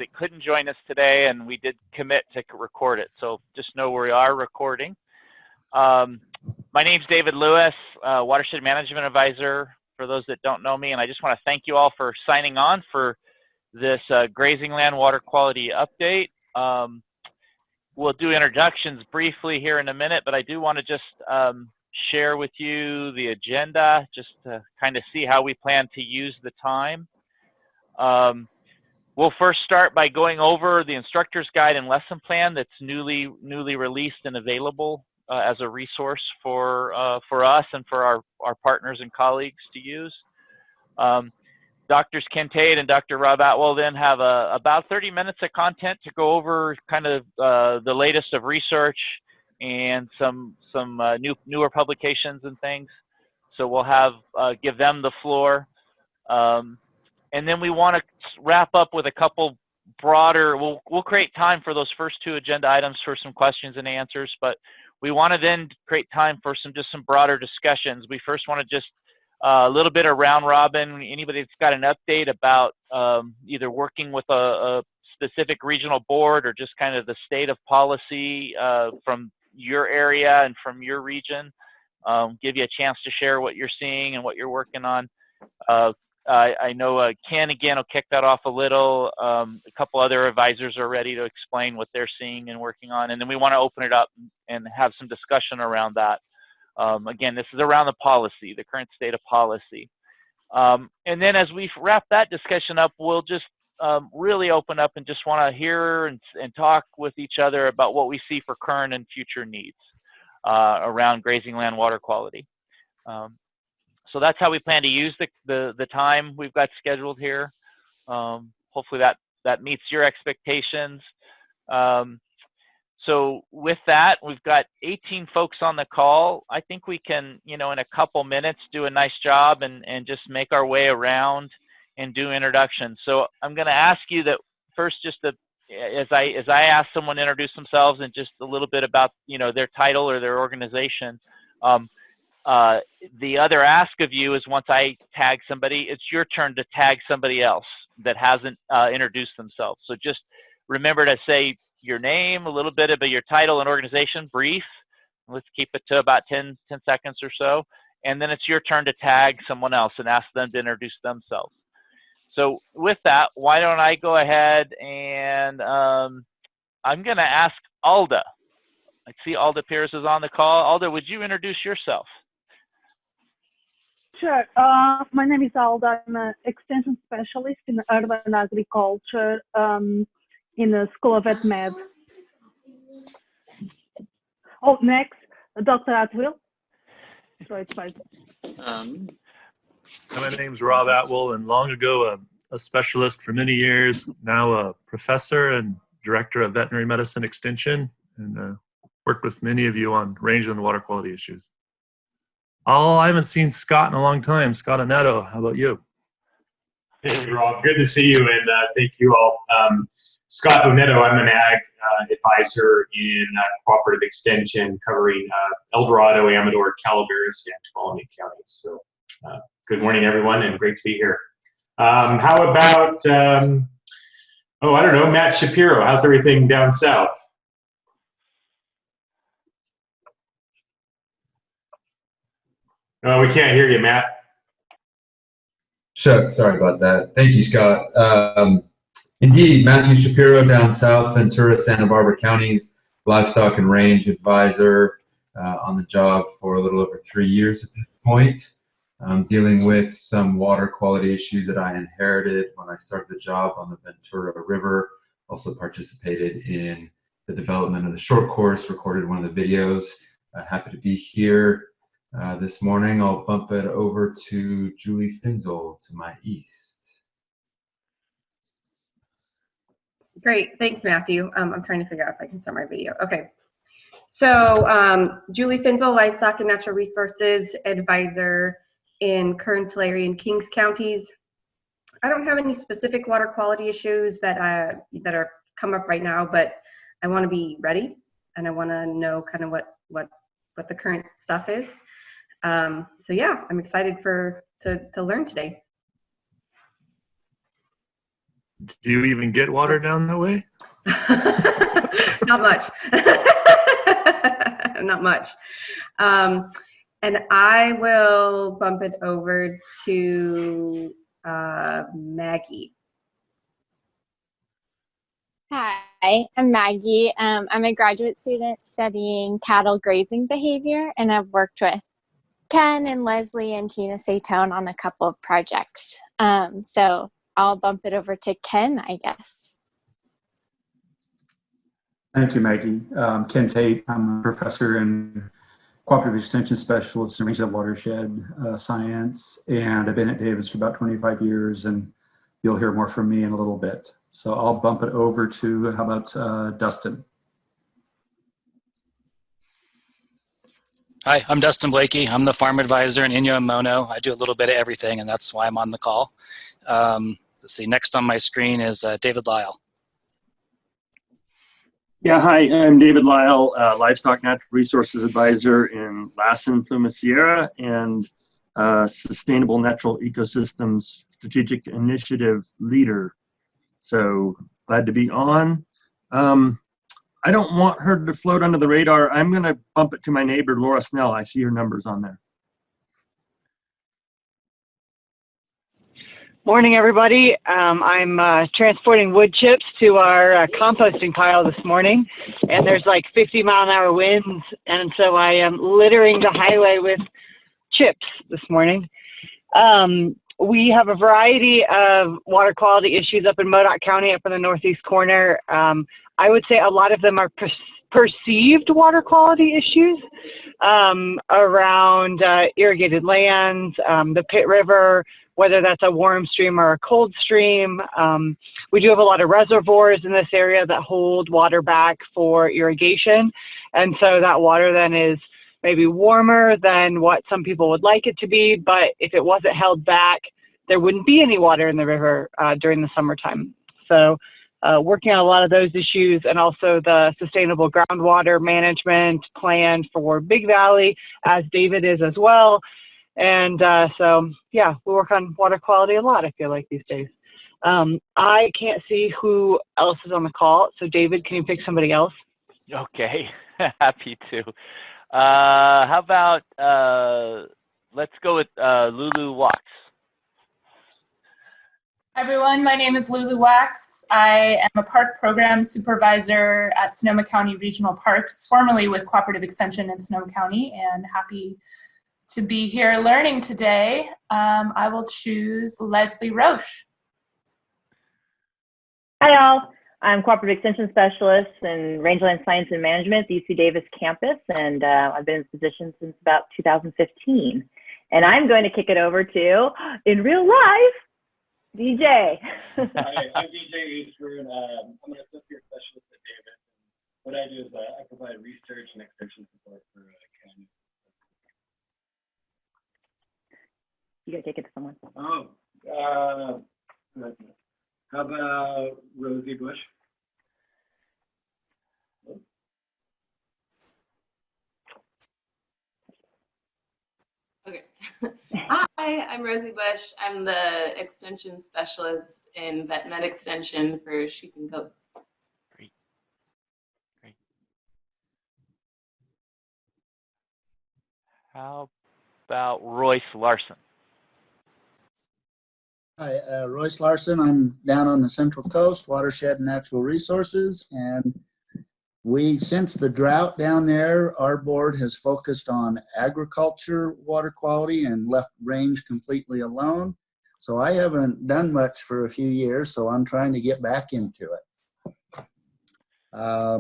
that couldn't join us today, and we did commit to record it. So just know we are recording. My name's David Lewis, Watershed Management Advisor, for those that don't know me, and I just want to thank you all for signing on for this grazing land water quality update. We'll do introductions briefly here in a minute, but I do want to just share with you the agenda just to kind of see how we plan to use the time. We'll first start by going over the instructor's guide and lesson plan that's newly released and available as a resource for us and for our partners and colleagues to use. Doctors Ken Tate and Dr. Rob Atwill then have about 30 minutes of content to go over kind of the latest of research and some newer publications and things. So we'll give them the floor. And then we want to wrap up with a couple broader, we'll create time for those first two agenda items for some questions and answers, but we want to then create time for just some broader discussions. We first want to just a little bit of round robin. Anybody that's got an update about either working with a specific regional board or just kind of the state of policy from your area and from your region, give you a chance to share what you're seeing and what you're working on. I know Ken, again, will kick that off a little. A couple other advisors are ready to explain what they're seeing and working on. And then we want to open it up and have some discussion around that. Again, this is around the policy, the current state of policy. And then as we wrap that discussion up, we'll just really open up and just want to hear and talk with each other about what we see for current and future needs around grazing land water quality. So that's how we plan to use the time we've got scheduled here. Hopefully that meets your expectations. So with that, we've got 18 folks on the call. I think we can, in a couple minutes, do a nice job and just make our way around and do introductions. So I'm going to ask you that first, just as I ask someone to introduce themselves and just a little bit about their title or their organization. The other ask of you is once I tag somebody, it's your turn to tag somebody else that hasn't introduced themselves. So just remember to say your name, a little bit about your title and organization, brief. Let's keep it to about 10 seconds or so. And then it's your turn to tag someone else and ask them to introduce themselves. So with that, why don't I go ahead and I'm going to ask Alda. I see Alda Pierce is on the call. Alda, would you introduce yourself? Sure. My name is Alda. I'm an extension specialist in urban agriculture in the School of Vet Med. Oh, next, Dr. Atwill. So it's fine. My name's Rob Atwill, and long ago a specialist for many years, now a professor and director of veterinary medicine extension, and worked with many of you on rangeland and water quality issues. I haven't seen Scott in a long time. Scott Oneto, how about you? Hey, Rob. Good to see you, and thank you all. Scott Oneto, I'm an ag advisor in cooperative extension covering El Dorado, Amador, Calaveras, and Tuolumne counties. So good morning, everyone, and great to be here. How about, I don't know, Matt Shapiro? How's everything down south? Oh, we can't hear you, Matt. Sure, sorry about that. Thank you, Scott. Indeed, Matthew Shapiro down south, Ventura, Santa Barbara counties, livestock and range advisor on the job for a little over 3 years at this point. Dealing with some water quality issues that I inherited when I started the job on the Ventura River. Also participated in the development of the short course, recorded one of the videos. Happy to be here this morning. I'll bump it over to Julie Finzel to my east. Great, thanks, Matthew. I'm trying to figure out if I can start my video. Okay, so Julie Finzel, Livestock and Natural Resources Advisor in Kern, Tulare, and Kings counties. I don't have any specific water quality issues that are come up right now, but I want to be ready and I want to know kind of what the current stuff is. So yeah, I'm excited to learn today. Do you even get water down that way? Not much. Not much. And I will bump it over to Maggie. Hi, I'm Maggie. I'm a graduate student studying cattle grazing behavior, and I've worked with Ken and Leslie and Tina Satone on a couple of projects. So I'll bump it over to Ken, I guess. Thank you, Maggie. Ken Tate. I'm a professor and cooperative extension specialist in rangeland watershed science, and I've been at Davis for about 25 years, and you'll hear more from me in a little bit. So I'll bump it over to, how about Dustin? Hi, I'm Dustin Blakey. I'm the farm advisor in Inyo and Mono. I do a little bit of everything, and that's why I'm on the call. Let's see, next on my screen is David Lyle. Yeah, hi, I'm David Lyle, Livestock Natural Resources Advisor in Lassen, Plymouth Sierra, and Sustainable Natural Ecosystems Strategic Initiative Leader. So glad to be on. I don't want her to float under the radar. I'm going to bump it to my neighbor, Laura Snell. I see her numbers on there. Morning, everybody. I'm transporting wood chips to our composting pile this morning, and there's like 50-mile-an-hour winds, and so I am littering the highway with chips this morning. We have a variety of water quality issues up in Modoc County, up in the northeast corner. I would say a lot of them are perceived water quality issues around irrigated lands, the Pitt River, whether that's a warm stream or a cold stream. We do have a lot of reservoirs in this area that hold water back for irrigation. And so that water then is maybe warmer than what some people would like it to be. But if it wasn't held back, there wouldn't be any water in the river during the summertime. So working on a lot of those issues, and also the sustainable groundwater management plan for Big Valley, as David is as well. And so, yeah, we work on water quality a lot, I feel like, these days. I can't see who else is on the call. So, David, can you pick somebody else? Okay, happy to. How about, let's go with Lulu Watts. Hi everyone, my name is Lulu Wax. I am a park program supervisor at Sonoma County Regional Parks, formerly with Cooperative Extension in Sonoma County, and happy to be here learning today. I will choose Leslie Roche. Hi all, I'm Cooperative Extension Specialist in Rangeland Science and Management at the UC Davis campus, and I've been in this position since about 2015. And I'm going to kick it over to, in real life, DJ. Hi, I'm DJ Eastford. I'm an associate specialist at Davis. What I do is I provide research and extension support for Ken. You gotta take it to someone. Oh, how about Rosie Bush? Okay. Hi, I'm Rosie Bush. I'm the extension specialist in VetMed Extension for sheep and goats. Great. Great. How about Royce Larson? Hi, Royce Larson. I'm down on the Central Coast, Watershed and Natural Resources, and since the drought down there, our board has focused on agriculture water quality and left range completely alone. So I haven't done much for a few years, so I'm trying to get back into it. I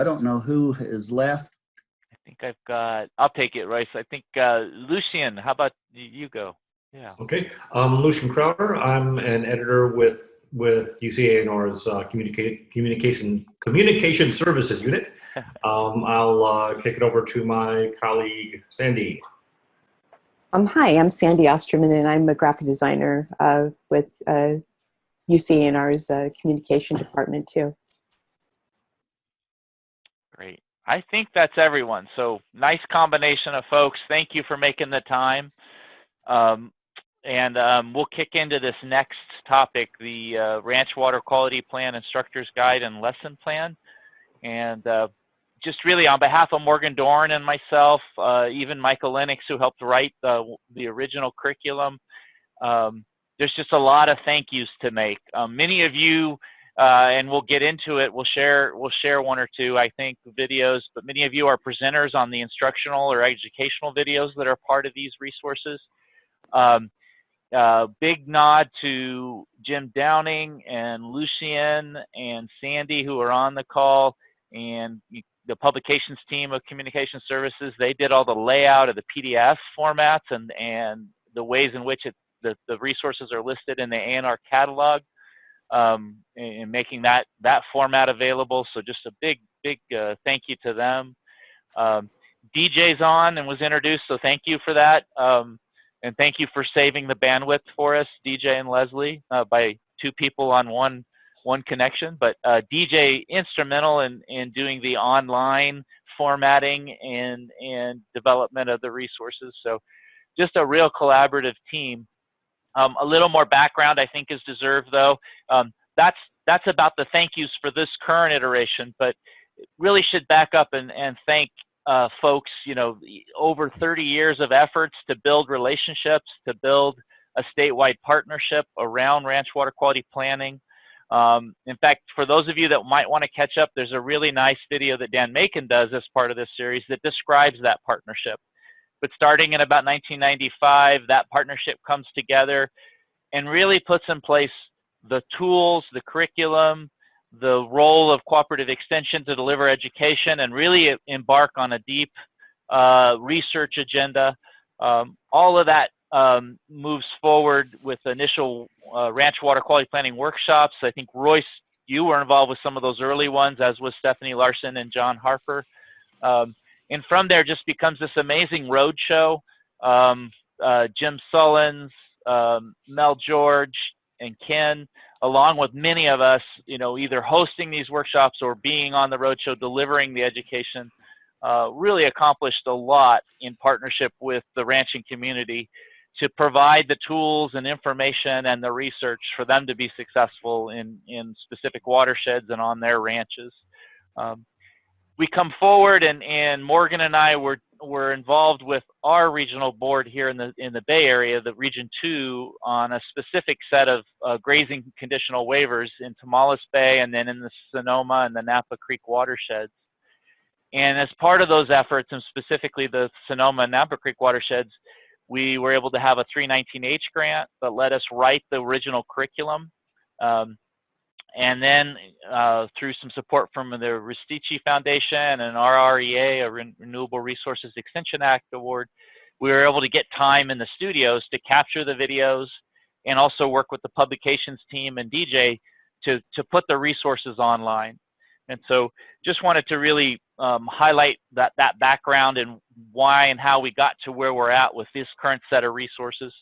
don't know who is left. I think I'll take it, Royce. I think Lucian, how about you go? Yeah. Okay, Lucian Crowder. I'm an editor with UCA&R's Communication Services Unit. I'll kick it over to my colleague, Sandy. Hi, I'm Sandy Osterman, and I'm a graphic designer with UCA&R's Communication Department, too. Great. I think that's everyone. So nice combination of folks. Thank you for making the time. we'll kick into this next topic, the Ranch Water Quality Plan Instructor's Guide and Lesson Plan. And just really on behalf of Morgan Dorn and myself, even Michael Lennox, who helped write the original curriculum, there's just a lot of thank yous to make. Many of you, and we'll get into it, we'll share one or two, I think, videos, but many of you are presenters on the instructional or educational videos that are part of these resources. Big nod to Jim Downing and Lucien and Sandy, who are on the call, and the publications team of Communication Services. They did all the layout of the PDF formats and the ways in which the resources are listed in the A&R catalog, and making that format available. So just a big thank you to them. DJ's on and was introduced, so thank you for that. And thank you for saving the bandwidth for us, DJ and Leslie, by two people on one connection. But DJ instrumental in doing the online formatting and development of the resources. So just a real collaborative team. A little more background, I think, is deserved, though. That's about the thank yous for this current iteration, but really should back up and thank folks, over 30 years of efforts to build relationships, to build a statewide partnership around ranch water quality planning. In fact, for those of you that might want to catch up, there's a really nice video that Dan Macon does as part of this series that describes that partnership. But starting in about 1995, that partnership comes together and really puts in place the tools, the curriculum, the role of cooperative extension to deliver education, and really embark on a deep research agenda. All of that moves forward with initial ranch water quality planning workshops. I think, Royce, you were involved with some of those early ones, as was Stephanie Larson and John Harper. And from there just becomes this amazing roadshow. Jim Sullins, Mel George, and Ken, along with many of us, either hosting these workshops or being on the roadshow delivering the education, really accomplished a lot in partnership with the ranching community to provide the tools and information and the research for them to be successful in specific watersheds and on their ranches. We come forward, and Morgan and I were involved with our regional board here in the Bay Area, the Region 2, on a specific set of grazing conditional waivers in Tomales Bay and then in the Sonoma and the Napa Creek watersheds. And as part of those efforts, and specifically the Sonoma and Napa Creek watersheds, we were able to have a 319H grant that let us write the original curriculum. And then through some support from the Ristici Foundation and RREA, a Renewable Resources Extension Act award, we were able to get time in the studios to capture the videos and also work with the publications team and DJ to put the resources online. And so just wanted to really highlight that background and why and how we got to where we're at with this current set of resources.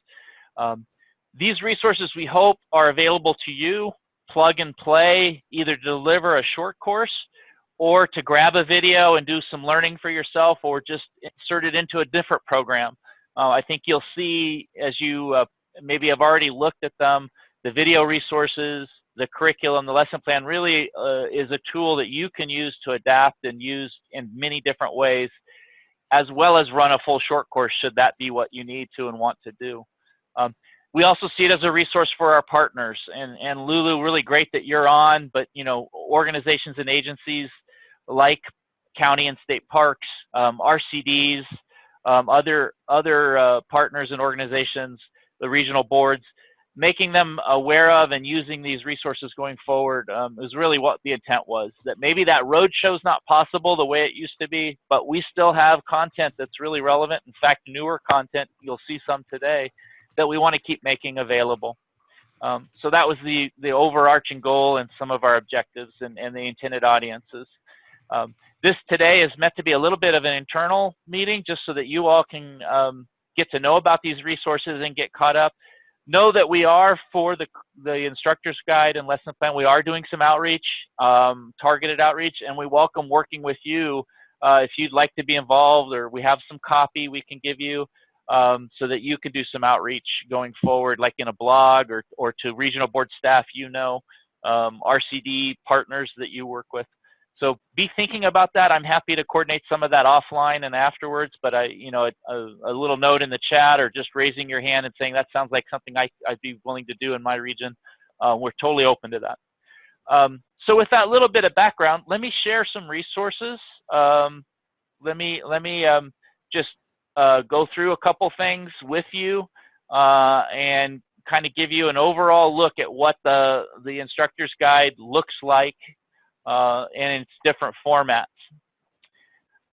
These resources, we hope, are available to you, plug and play, either to deliver a short course or to grab a video and do some learning for yourself, or just insert it into a different program. I think you'll see, as you maybe have already looked at them, the video resources, the curriculum, the lesson plan really is a tool that you can use to adapt and use in many different ways, as well as run a full short course should that be what you need to and want to do. We also see it as a resource for our partners. And Lulu, really great that you're on, but organizations and agencies like county and state parks, RCDs, other partners and organizations, the regional boards, making them aware of and using these resources going forward is really what the intent was. That maybe that roadshow is not possible the way it used to be, but we still have content that's really relevant. In fact, newer content, you'll see some today, that we want to keep making available. So that was the overarching goal and some of our objectives and the intended audiences. This today is meant to be a little bit of an internal meeting, just so that you all can get to know about these resources and get caught up. Know that we are, for the instructor's guide and lesson plan, we are doing some outreach, targeted outreach, and we welcome working with you if you'd like to be involved, or we have some copy we can give you. so that you can do some outreach going forward, like in a blog or to regional board staff, RCD partners that you work with. So be thinking about that. I'm happy to coordinate some of that offline and afterwards, but a little note in the chat or just raising your hand and saying that sounds like something I'd be willing to do in my region. We're totally open to that. So with that little bit of background, let me share some resources. Let me just go through a couple things with you and kind of give you an overall look at what the instructor's guide looks like in its different formats.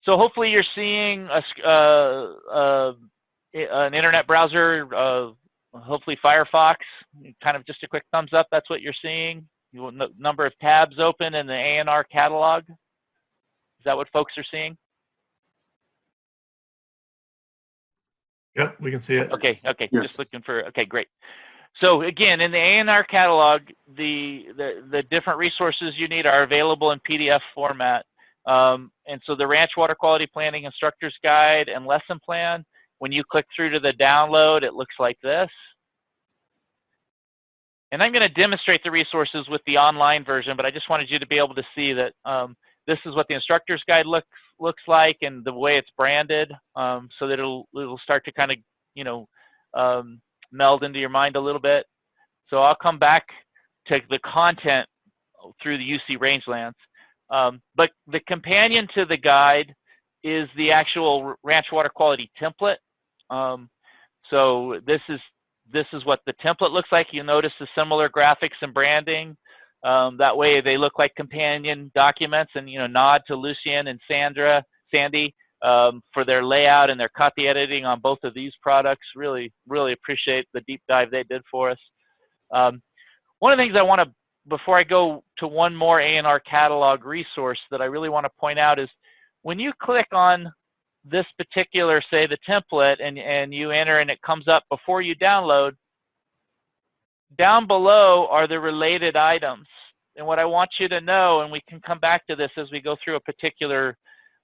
So hopefully you're seeing an internet browser, hopefully Firefox, kind of just a quick thumbs up, that's what you're seeing. Number of tabs open in the ANR catalog. Is that what folks are seeing? Yep, we can see it. Okay, okay, yes. Just looking for, okay, great. So again, in the ANR catalog, the different resources you need are available in PDF format. And so the Ranch Water Quality Planning Instructor's Guide and Lesson Plan, when you click through to the download, it looks like this. And I'm going to demonstrate the resources with the online version, but I just wanted you to be able to see that this is what the Instructor's Guide looks like and the way it's branded, so that it'll start to kind of, meld into your mind a little bit. So I'll come back to the content through the UC Rangelands. But the companion to the guide is the actual ranch water quality template. So this is what the template looks like. You notice the similar graphics and branding. That way they look like companion documents, and nod to Lucien and Sandy for their layout and their copy editing on both of these products. Really, really appreciate the deep dive they did for us. One of the things I want to, before I go to one more ANR catalog resource that I really want to point out is when you click on this particular, say the template, and you enter and it comes up before you download, down below are the related items. And what I want you to know, and we can come back to this as we go through a particular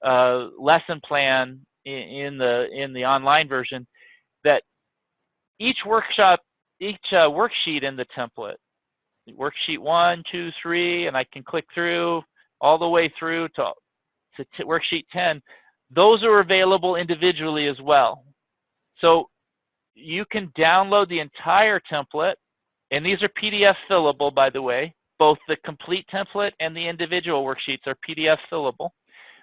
lesson plan in the online version, that each workshop, each worksheet in the template, worksheet 1, 2, 3, and I can click through all the way through to worksheet 10, those are available individually as well. So you can download the entire template, and these are PDF fillable, by the way. Both the complete template and the individual worksheets are PDF fillable.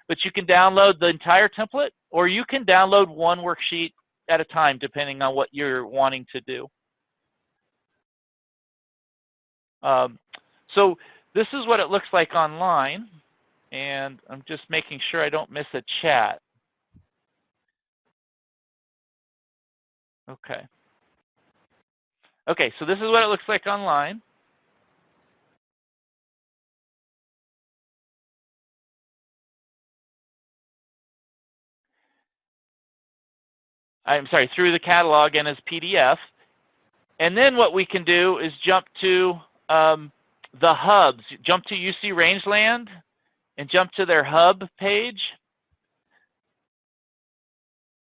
But you can download the entire template, or you can download one worksheet at a time, depending on what you're wanting to do. So this is what it looks like online, and I'm just making sure I don't miss a chat. Okay. Okay, so this is what it looks like online. I'm sorry, through the catalog and as PDF. And then what we can do is jump to the hubs. Jump to UC Rangeland and jump to their hub page.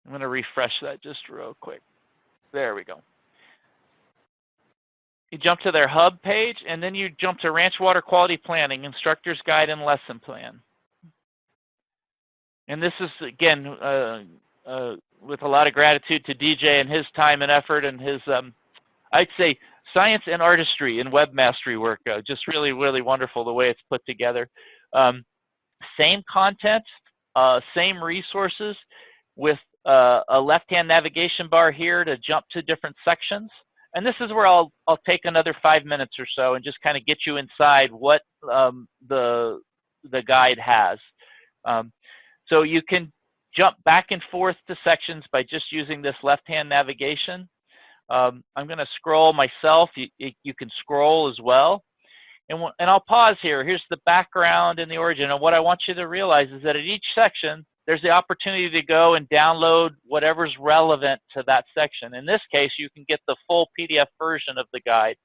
I'm going to refresh that just real quick. There we go. You jump to their hub page, and then you jump to Ranch Water Quality Planning, Instructor's Guide and Lesson Plan. And this is, again, with a lot of gratitude to DJ and his time and effort and his, I'd say, science and artistry and webmastery work. Just really, really wonderful the way it's put together. Same content, same resources, with a left-hand navigation bar here to jump to different sections. And this is where I'll take another 5 minutes or so and just kind of get you inside what the guide has. So you can jump back and forth to sections by just using this left-hand navigation. I'm going to scroll myself. You can scroll as well. And I'll pause here. Here's the background and the origin. And what I want you to realize is that at each section, there's the opportunity to go and download whatever's relevant to that section. In this case, you can get the full PDF version of the guide.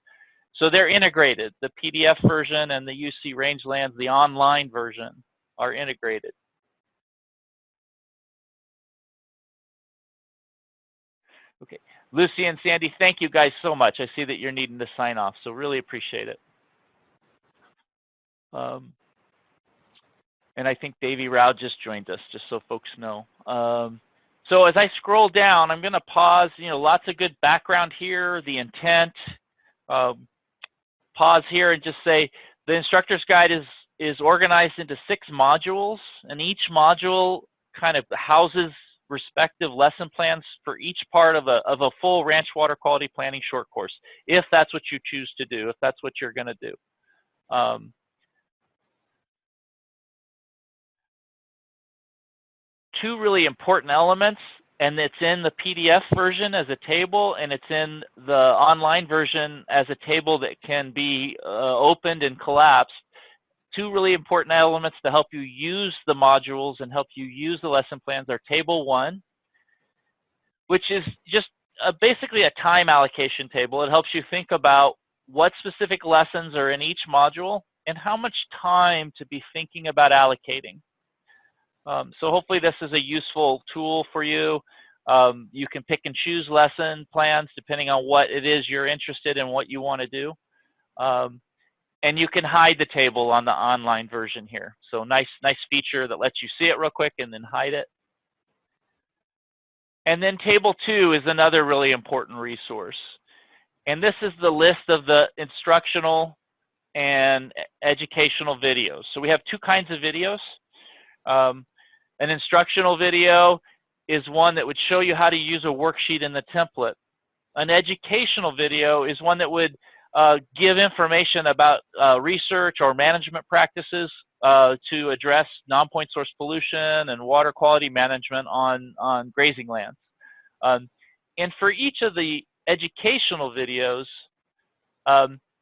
So they're integrated. The PDF version and the UC Rangelands, the online version, are integrated. Okay, Lucy and Sandy, thank you guys so much. I see that you're needing to sign off, so really appreciate it. And I think Davey Rao just joined us, just so folks know. So as I scroll down, I'm going to pause. You know, lots of good background here, the intent. Pause here and just say the instructor's guide is organized into 6 modules, and each module kind of houses respective lesson plans for each part of a full ranch water quality planning short course, if that's what you choose to do, if that's what you're going to do. Two really important elements, and it's in the PDF version as a table, and it's in the online version as a table that can be opened and collapsed. Two really important elements to help you use the modules and help you use the lesson plans are Table 1, which is just basically a time allocation table. It helps you think about what specific lessons are in each module and how much time to be thinking about allocating. So hopefully this is a useful tool for you. You can pick and choose lesson plans depending on what it is you're interested in, what you want to do. And you can hide the table on the online version here. So nice feature that lets you see it real quick and then hide it. And then Table 2 is another really important resource. And this is the list of the instructional and educational videos. So we have 2 kinds of videos. An instructional video is one that would show you how to use a worksheet in the template. An educational video is one that would give information about research or management practices to address non-point source pollution and water quality management on grazing lands. And for each of the educational videos,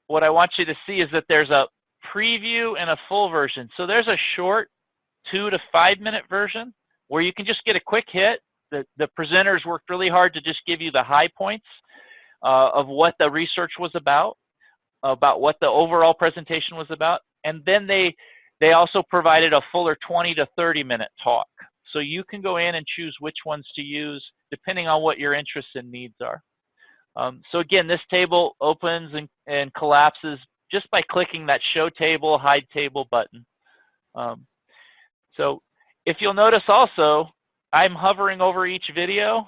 what I want you to see is that there's a preview and a full version. So there's a short 2 to 5 minute version where you can just get a quick hit. The presenters worked really hard to just give you the high points of what the research was about what the overall presentation was about. And then they also provided a fuller 20 to 30 minute talk. So you can go in and choose which ones to use depending on what your interests and needs are. So again, this table opens and collapses just by clicking that Show Table, Hide Table button. So if you'll notice also, I'm hovering over each video.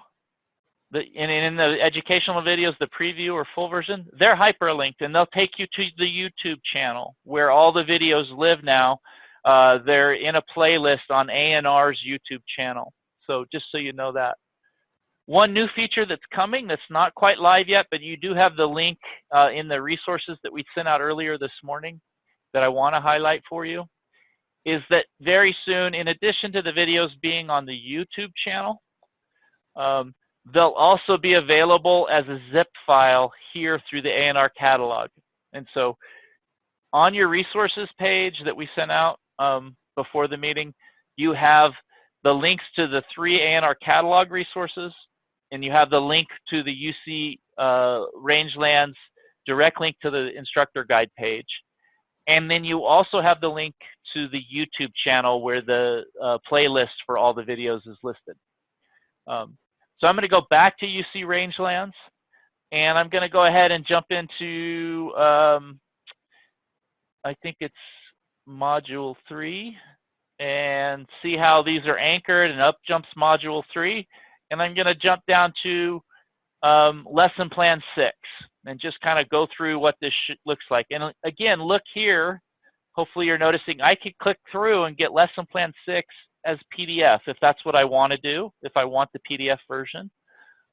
In the educational videos, the preview or full version, they're hyperlinked and they'll take you to the YouTube channel where all the videos live now. They're in a playlist on ANR's YouTube channel. So just so you know that. One new feature that's coming that's not quite live yet, but you do have the link in the resources that we sent out earlier this morning that I want to highlight for you, is that very soon, in addition to the videos being on the YouTube channel, they'll also be available as a zip file here through the ANR catalog. And so on your resources page that we sent out before the meeting, you have the links to the 3 ANR catalog resources, and you have the link to the UC Rangelands direct link to the instructor guide page. And then you also have the link to the YouTube channel where the playlist for all the videos is listed. So I'm going to go back to UC Rangelands, and I'm going to go ahead and jump into, I think it's Module 3, and see how these are anchored, and up jumps Module 3. And I'm going to jump down to Lesson Plan 6, and just kind of go through what this looks like. And again, look here. Hopefully you're noticing I could click through and get Lesson Plan 6 as PDF if that's what I want to do, if I want the PDF version.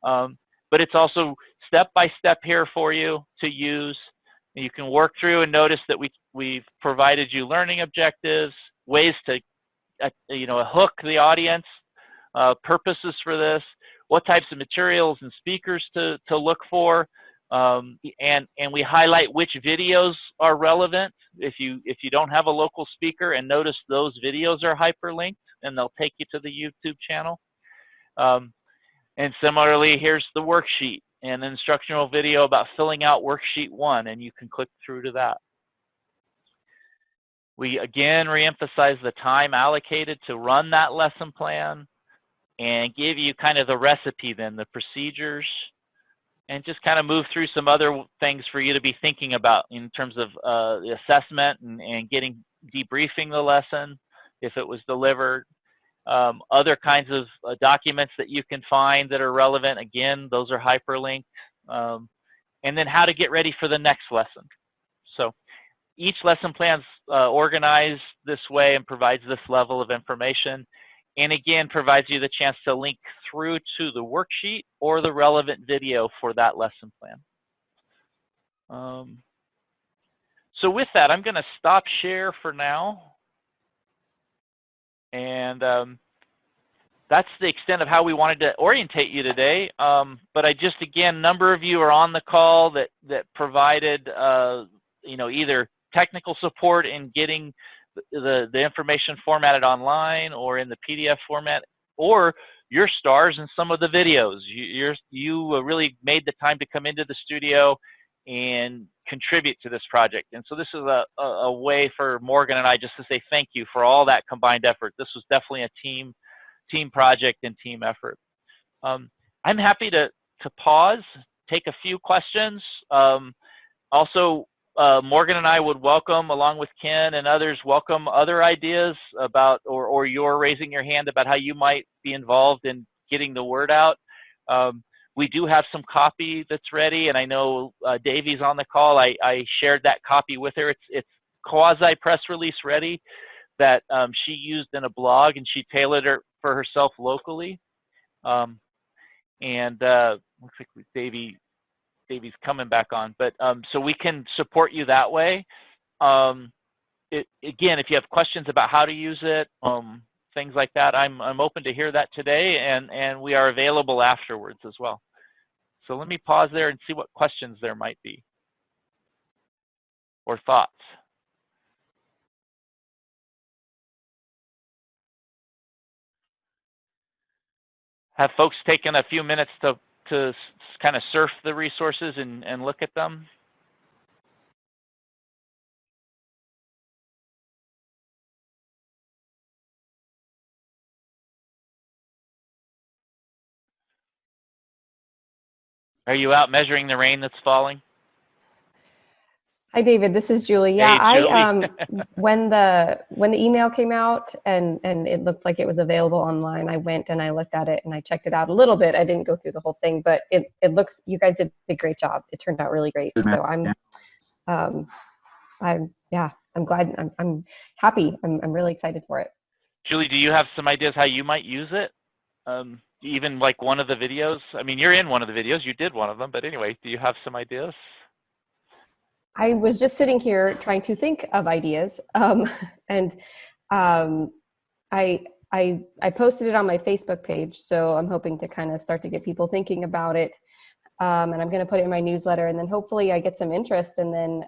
But it's also step-by-step here for you to use. And you can work through and notice that we've provided you learning objectives, ways to hook the audience, purposes for this, what types of materials and speakers to look for, and we highlight which videos are relevant if you don't have a local speaker, and notice those videos are hyperlinked and they'll take you to the YouTube channel. And similarly, here's the worksheet and an instructional video about filling out worksheet 1, and you can click through to that. We again reemphasize the time allocated to run that lesson plan. and give you kind of the recipe then, the procedures, and just kind of move through some other things for you to be thinking about in terms of the assessment and getting debriefing the lesson if it was delivered. Other kinds of documents that you can find that are relevant. Again, those are hyperlinked. And then how to get ready for the next lesson. So each lesson plan's organized this way and provides this level of information. And again, provides you the chance to link through to the worksheet or the relevant video for that lesson plan. So with that, I'm going to stop share for now. And that's the extent of how we wanted to orientate you today. But I just, again, a number of you are on the call that provided, you know, either technical support in getting the information formatted online or in the PDF format, or your stars in some of the videos. You really made the time to come into the studio and contribute to this project. And so this is a way for Morgan and I just to say thank you for all that combined effort. This was definitely a team project and team effort. I'm happy to pause, take a few questions. Also, Morgan and I would welcome, along with Ken and others, welcome other ideas about, or you're raising your hand about how you might be involved in getting the word out. We do have some copy that's ready, and I know Davey's on the call. I shared that copy with her. It's quasi press release ready that she used in a blog, and she tailored it for herself locally. Looks like Davey's coming back on, but so we can support you that way. Again, if you have questions about how to use it, things like that, I'm open to hear that today, and we are available afterwards as well. So let me pause there and see what questions there might be or thoughts. Have folks taken a few minutes to kind of surf the resources and look at them? Are you out measuring the rain that's falling? Hi, David. This is Julie. Yeah, Hey, Julie. I when the email came out and it looked like it was available online, I went and I looked at it and I checked it out a little bit. I didn't go through the whole thing, but it looks, you guys did a great job. It turned out really great. So I'm glad. I'm happy. I'm really excited for it. Julie, do you have some ideas how you might use it? Even like one of the videos? I mean, you're in one of the videos. You did one of them, but anyway, do you have some ideas? I was just sitting here trying to think of ideas, and I posted it on my Facebook page, so I'm hoping to kind of start to get people thinking about it, and I'm going to put it in my newsletter, and then hopefully I get some interest, and then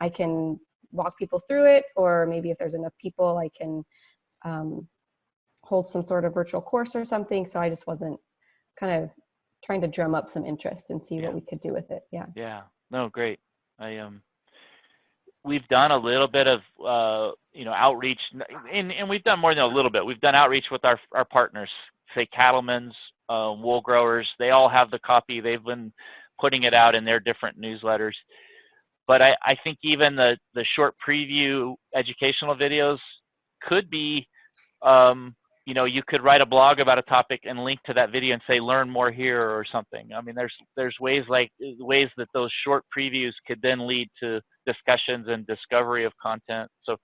I can walk people through it, or maybe if there's enough people, I can hold some sort of virtual course or something. So I just wasn't kind of trying to drum up some interest and see what we could do with it. Yeah. Yeah. No, great. We've done a little bit of outreach, and we've done more than a little bit. We've done outreach with our partners, say cattlemen's, wool growers. They all have the copy. They've been putting it out in their different newsletters. But I think even the short preview educational videos could be, you could write a blog about a topic and link to that video and say, learn more here or something. I mean, there's ways that those short previews could then lead to discussions and discovery of content. So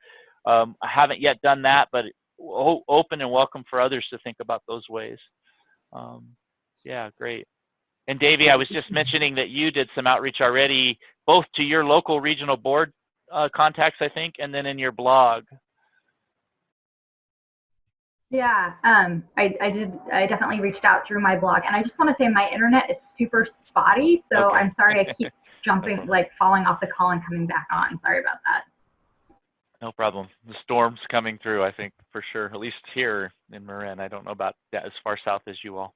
I haven't yet done that, but open and welcome for others to think about those ways. Yeah, great. And Davey, I was just mentioning that you did some outreach already, both to your local regional board contacts, I think, and then in your blog. Yeah, I definitely reached out through my blog, and I just want to say my internet is super spotty, so okay. I'm sorry I keep jumping, falling off the call and coming back on. Sorry about that. No problem. The storm's coming through, I think, for sure, at least here in Marin. I don't know about that as far south as you all.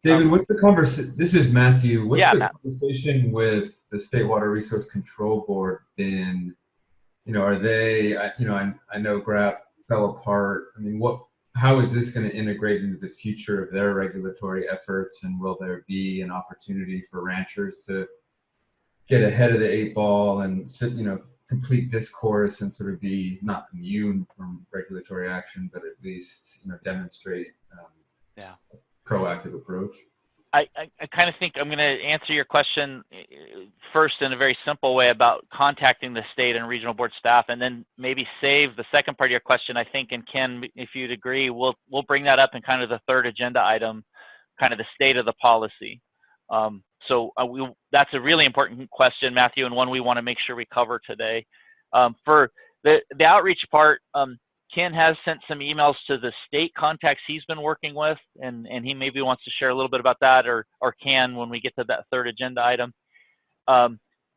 David, what's the conversation? This is Matthew. What's the conversation with the State Water Resource Control Board been? Are they, I know GRAP fell apart. I mean, how is this going to integrate into the future of their regulatory efforts, and will there be an opportunity for ranchers to get ahead of the 8 ball and complete this course and sort of be not immune from regulatory action, but at least demonstrate a proactive approach? I kind of think I'm going to answer your question first in a very simple way about contacting the state and regional board staff, and then maybe save the second part of your question, I think, and Ken, if you'd agree, we'll bring that up in kind of the third agenda item, kind of the state of the policy. That's a really important question, Matthew, and one we want to make sure we cover today. For the outreach part, Ken has sent some emails to the state contacts he's been working with, and he maybe wants to share a little bit about that, or can when we get to that third agenda item.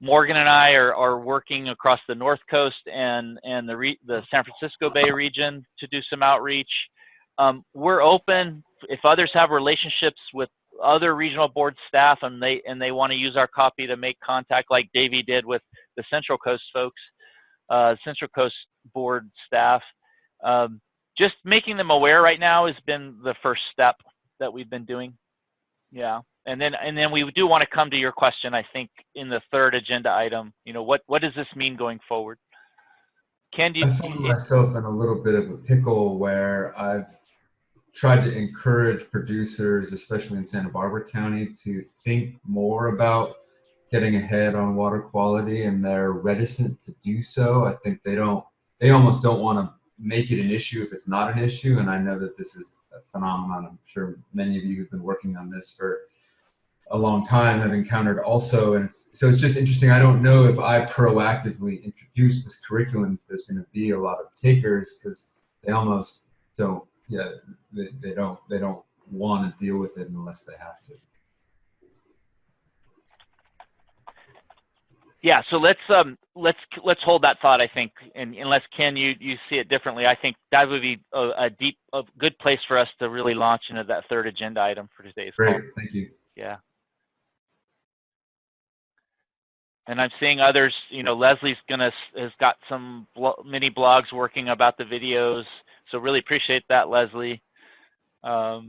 Morgan and I are working across the North Coast and the San Francisco Bay region to do some outreach. We're open if others have relationships with other regional board staff and they want to use our copy to make contact, like Davey did with the Central Coast folks, Central Coast board staff. Just making them aware right now has been the first step that we've been doing. Yeah, and then we do want to come to your question, I think, in the third agenda item. What does this mean going forward? Ken, I find myself in a little bit of a pickle where I've tried to encourage producers, especially in Santa Barbara County, to think more about getting ahead on water quality, and they're reticent to do so. I think they almost don't want to make it an issue if it's not an issue. And I know that this is a phenomenon I'm sure many of you who've been working on this for a long time have encountered also. And so it's just interesting. I don't know if I proactively introduce this curriculum, if there's going to be a lot of takers, because they almost don't, they don't want to deal with it unless they have to. Yeah, so let's hold that thought, I think, and unless Ken, you see it differently, I think that would be a good place for us to really launch into that third agenda item for today's call. Great, thank you. Yeah. And I'm seeing others, Leslie's has got some mini blogs working about the videos, so really appreciate that, Leslie. So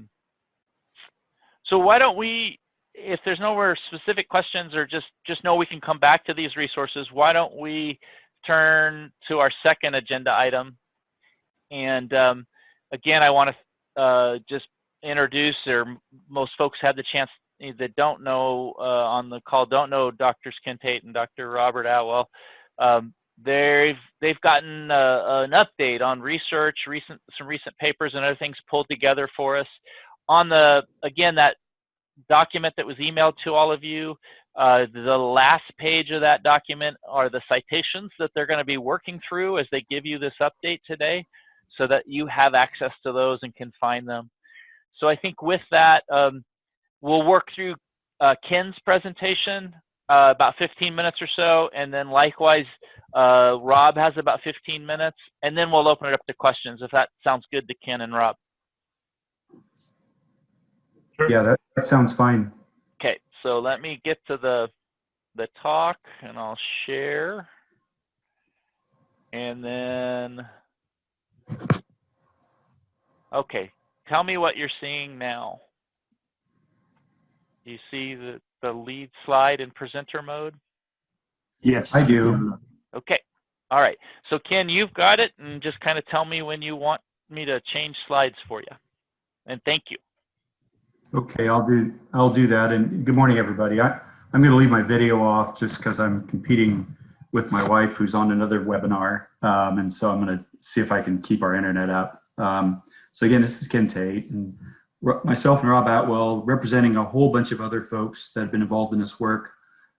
why don't we, if there's no more specific questions, or just know we can come back to these resources, why don't we turn to our second agenda item? And again, I want to just introduce, or most folks had the chance that don't know on the call, don't know Drs. Ken Tate and Dr. Robert Atwill. They've gotten an update on research, some recent papers and other things pulled together for us. On that document that was emailed to all of you, the last page of that document are the citations that they're going to be working through as they give you this update today, so that you have access to those and can find them. So I think with that, we'll work through Ken's presentation, about 15 minutes or so, and then likewise, Rob has about 15 minutes, and then we'll open it up to questions, if that sounds good to Ken and Rob. Yeah, that sounds fine. Okay, so let me get to the talk, and I'll share. And then, okay, tell me what you're seeing now. You see the lead slide in presenter mode? Yes, I do. Okay, all right. So Ken, you've got it, and just kind of tell me when you want me to change slides for you. And thank you. Okay, I'll do that. And good morning, everybody. I'm going to leave my video off just because I'm competing with my wife, who's on another webinar, and so I'm going to see if I can keep our internet up. So again, this is Ken Tate, and myself and Rob Atwill, representing a whole bunch of other folks that have been involved in this work,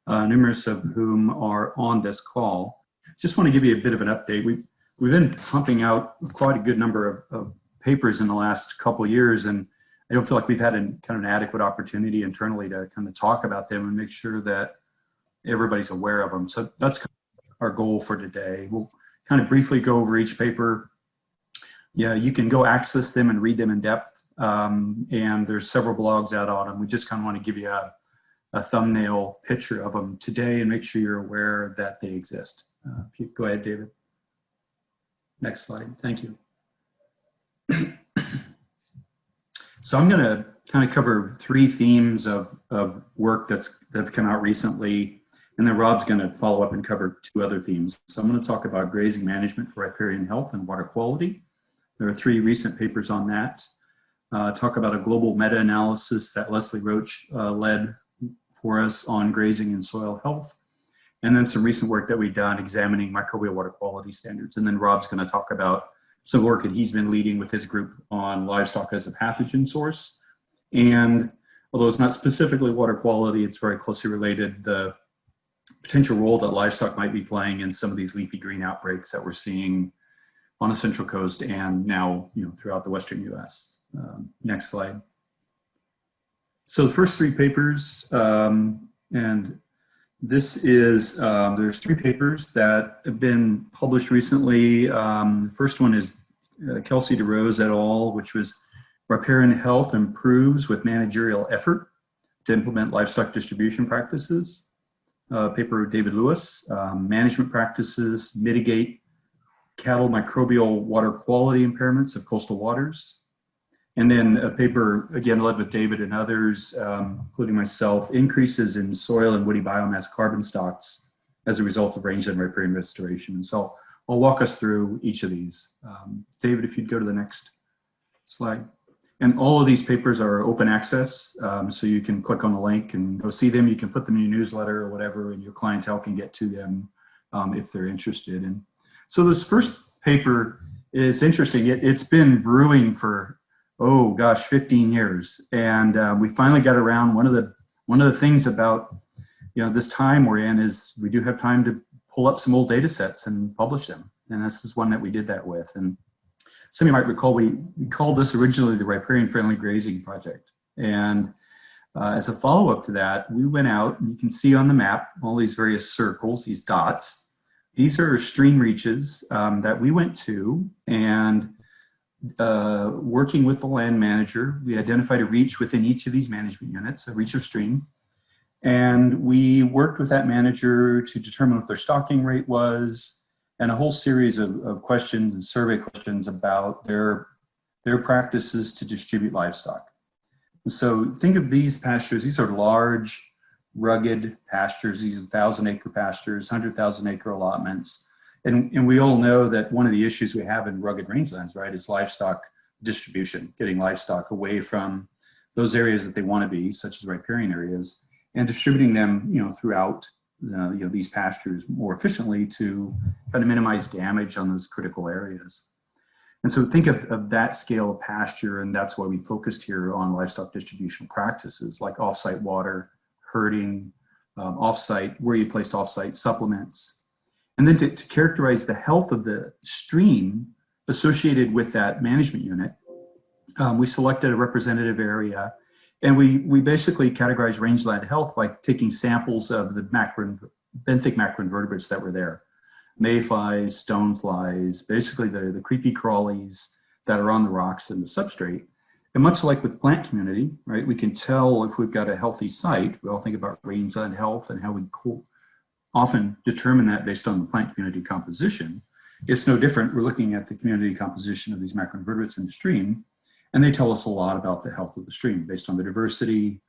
numerous of whom are on this call. Just want to give you a bit of an update. We've been pumping out quite a good number of papers in the last couple of years, and I don't feel like we've had kind of an adequate opportunity internally to kind of talk about them and make sure that everybody's aware of them. So that's kind of our goal for today. We'll kind of briefly go over each paper. Yeah, you can go access them and read them in depth. And there's several blogs out on them. We just kind of want to give you a thumbnail picture of them today and make sure you're aware that they exist. If you go ahead, David. Next slide. Thank you. So I'm going to kind of cover 3 themes of work that's come out recently, and then Rob's going to follow up and cover 2 other themes. So I'm going to talk about grazing management for riparian health and water quality. There are 3 recent papers on that. Talk about a global meta-analysis that Leslie Roach led for us on grazing and soil health, and then some recent work that we've done examining microbial water quality standards. And then Rob's going to talk about some work that he's been leading with his group on livestock as a pathogen source. And although it's not specifically water quality, it's very closely related, the potential role that livestock might be playing in some of these leafy green outbreaks that we're seeing on the Central Coast and now, throughout the Western US. Next slide. So the first 3 papers, and this is, there's 3 papers that have been published recently. The first one is Kelsey DeRose et al., which was Riparian Health Improves with Managerial Effort to Implement Livestock Distribution Practices. Paper David Lewis, Management Practices Mitigate Cattle Microbial Water Quality Impairments of Coastal Waters. And then a paper, again, led with David and others, including myself, Increases in Soil and Woody Biomass Carbon Stocks as a result of rangeland riparian restoration. And so I'll walk us through each of these. David, if you'd go to the next slide. And all of these papers are open access, so you can click on the link and go see them. You can put them in your newsletter or whatever, and your clientele can get to them if they're interested. And so this first paper is interesting. It's been brewing for 15 years, and we finally got around. One of the things about this time we're in is we do have time to pull up some old data sets and publish them, and this is one that we did that with. And some of you might recall we called this originally the Riparian Friendly Grazing Project, and as a follow-up to that, we went out, and you can see on the map all these various circles, these dots. These are stream reaches that we went to, and working with the land manager, we identified a reach within each of these management units, a reach of stream. And we worked with that manager to determine what their stocking rate was, and a whole series of questions and survey questions about their practices to distribute livestock. And so think of these pastures, these are large, rugged pastures, these are 1,000-acre pastures, 100,000-acre allotments. And we all know that one of the issues we have in rugged rangelands, right, is livestock distribution, getting livestock away from those areas that they want to be, such as riparian areas, and distributing them, throughout, these pastures more efficiently to kind of minimize damage on those critical areas. And so think of that scale of pasture, and that's why we focused here on livestock distribution practices like offsite water, herding, offsite, where you placed offsite supplements. And then to characterize the health of the stream associated with that management unit, we selected a representative area, and we basically categorized rangeland health by taking samples of the benthic macroinvertebrates that were there. Mayflies, stoneflies, basically the creepy crawlies that are on the rocks and the substrate. And much like with plant community, right, we can tell if we've got a healthy site. We all think about rangeland health and how we often determine that based on the plant community composition. It's no different. We're looking at the community composition of these macroinvertebrates in the stream, and they tell us a lot about the health of the stream based on the diversity.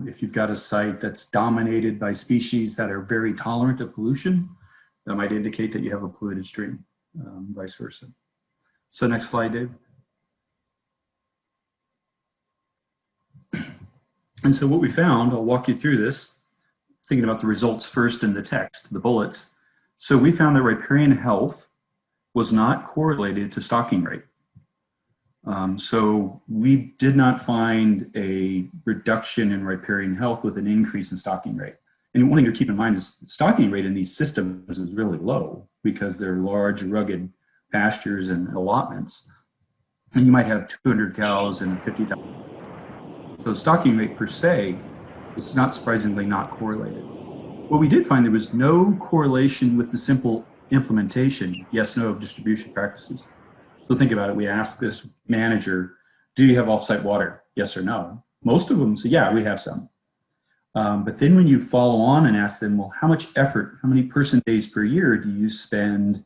If you've got a site that's dominated by species that are very tolerant of pollution, that might indicate that you have a polluted stream, vice versa. So next slide, Dave. And so what we found, I'll walk you through this, thinking about the results first in the text, the bullets. So we found that riparian health was not correlated to stocking rate. So we did not find a reduction in riparian health with an increase in stocking rate. And one thing to keep in mind is stocking rate in these systems is really low because they're large, rugged pastures and allotments. And you might have 200 cows and 50,000. So stocking rate per se is not surprisingly not correlated. What we did find, there was no correlation with the simple implementation, yes, no, of distribution practices. So think about it. We asked this manager, do you have offsite water? Yes or no? Most of them say, yeah, we have some. But then when you follow on and ask them, well, how much effort, how many person days per year do you spend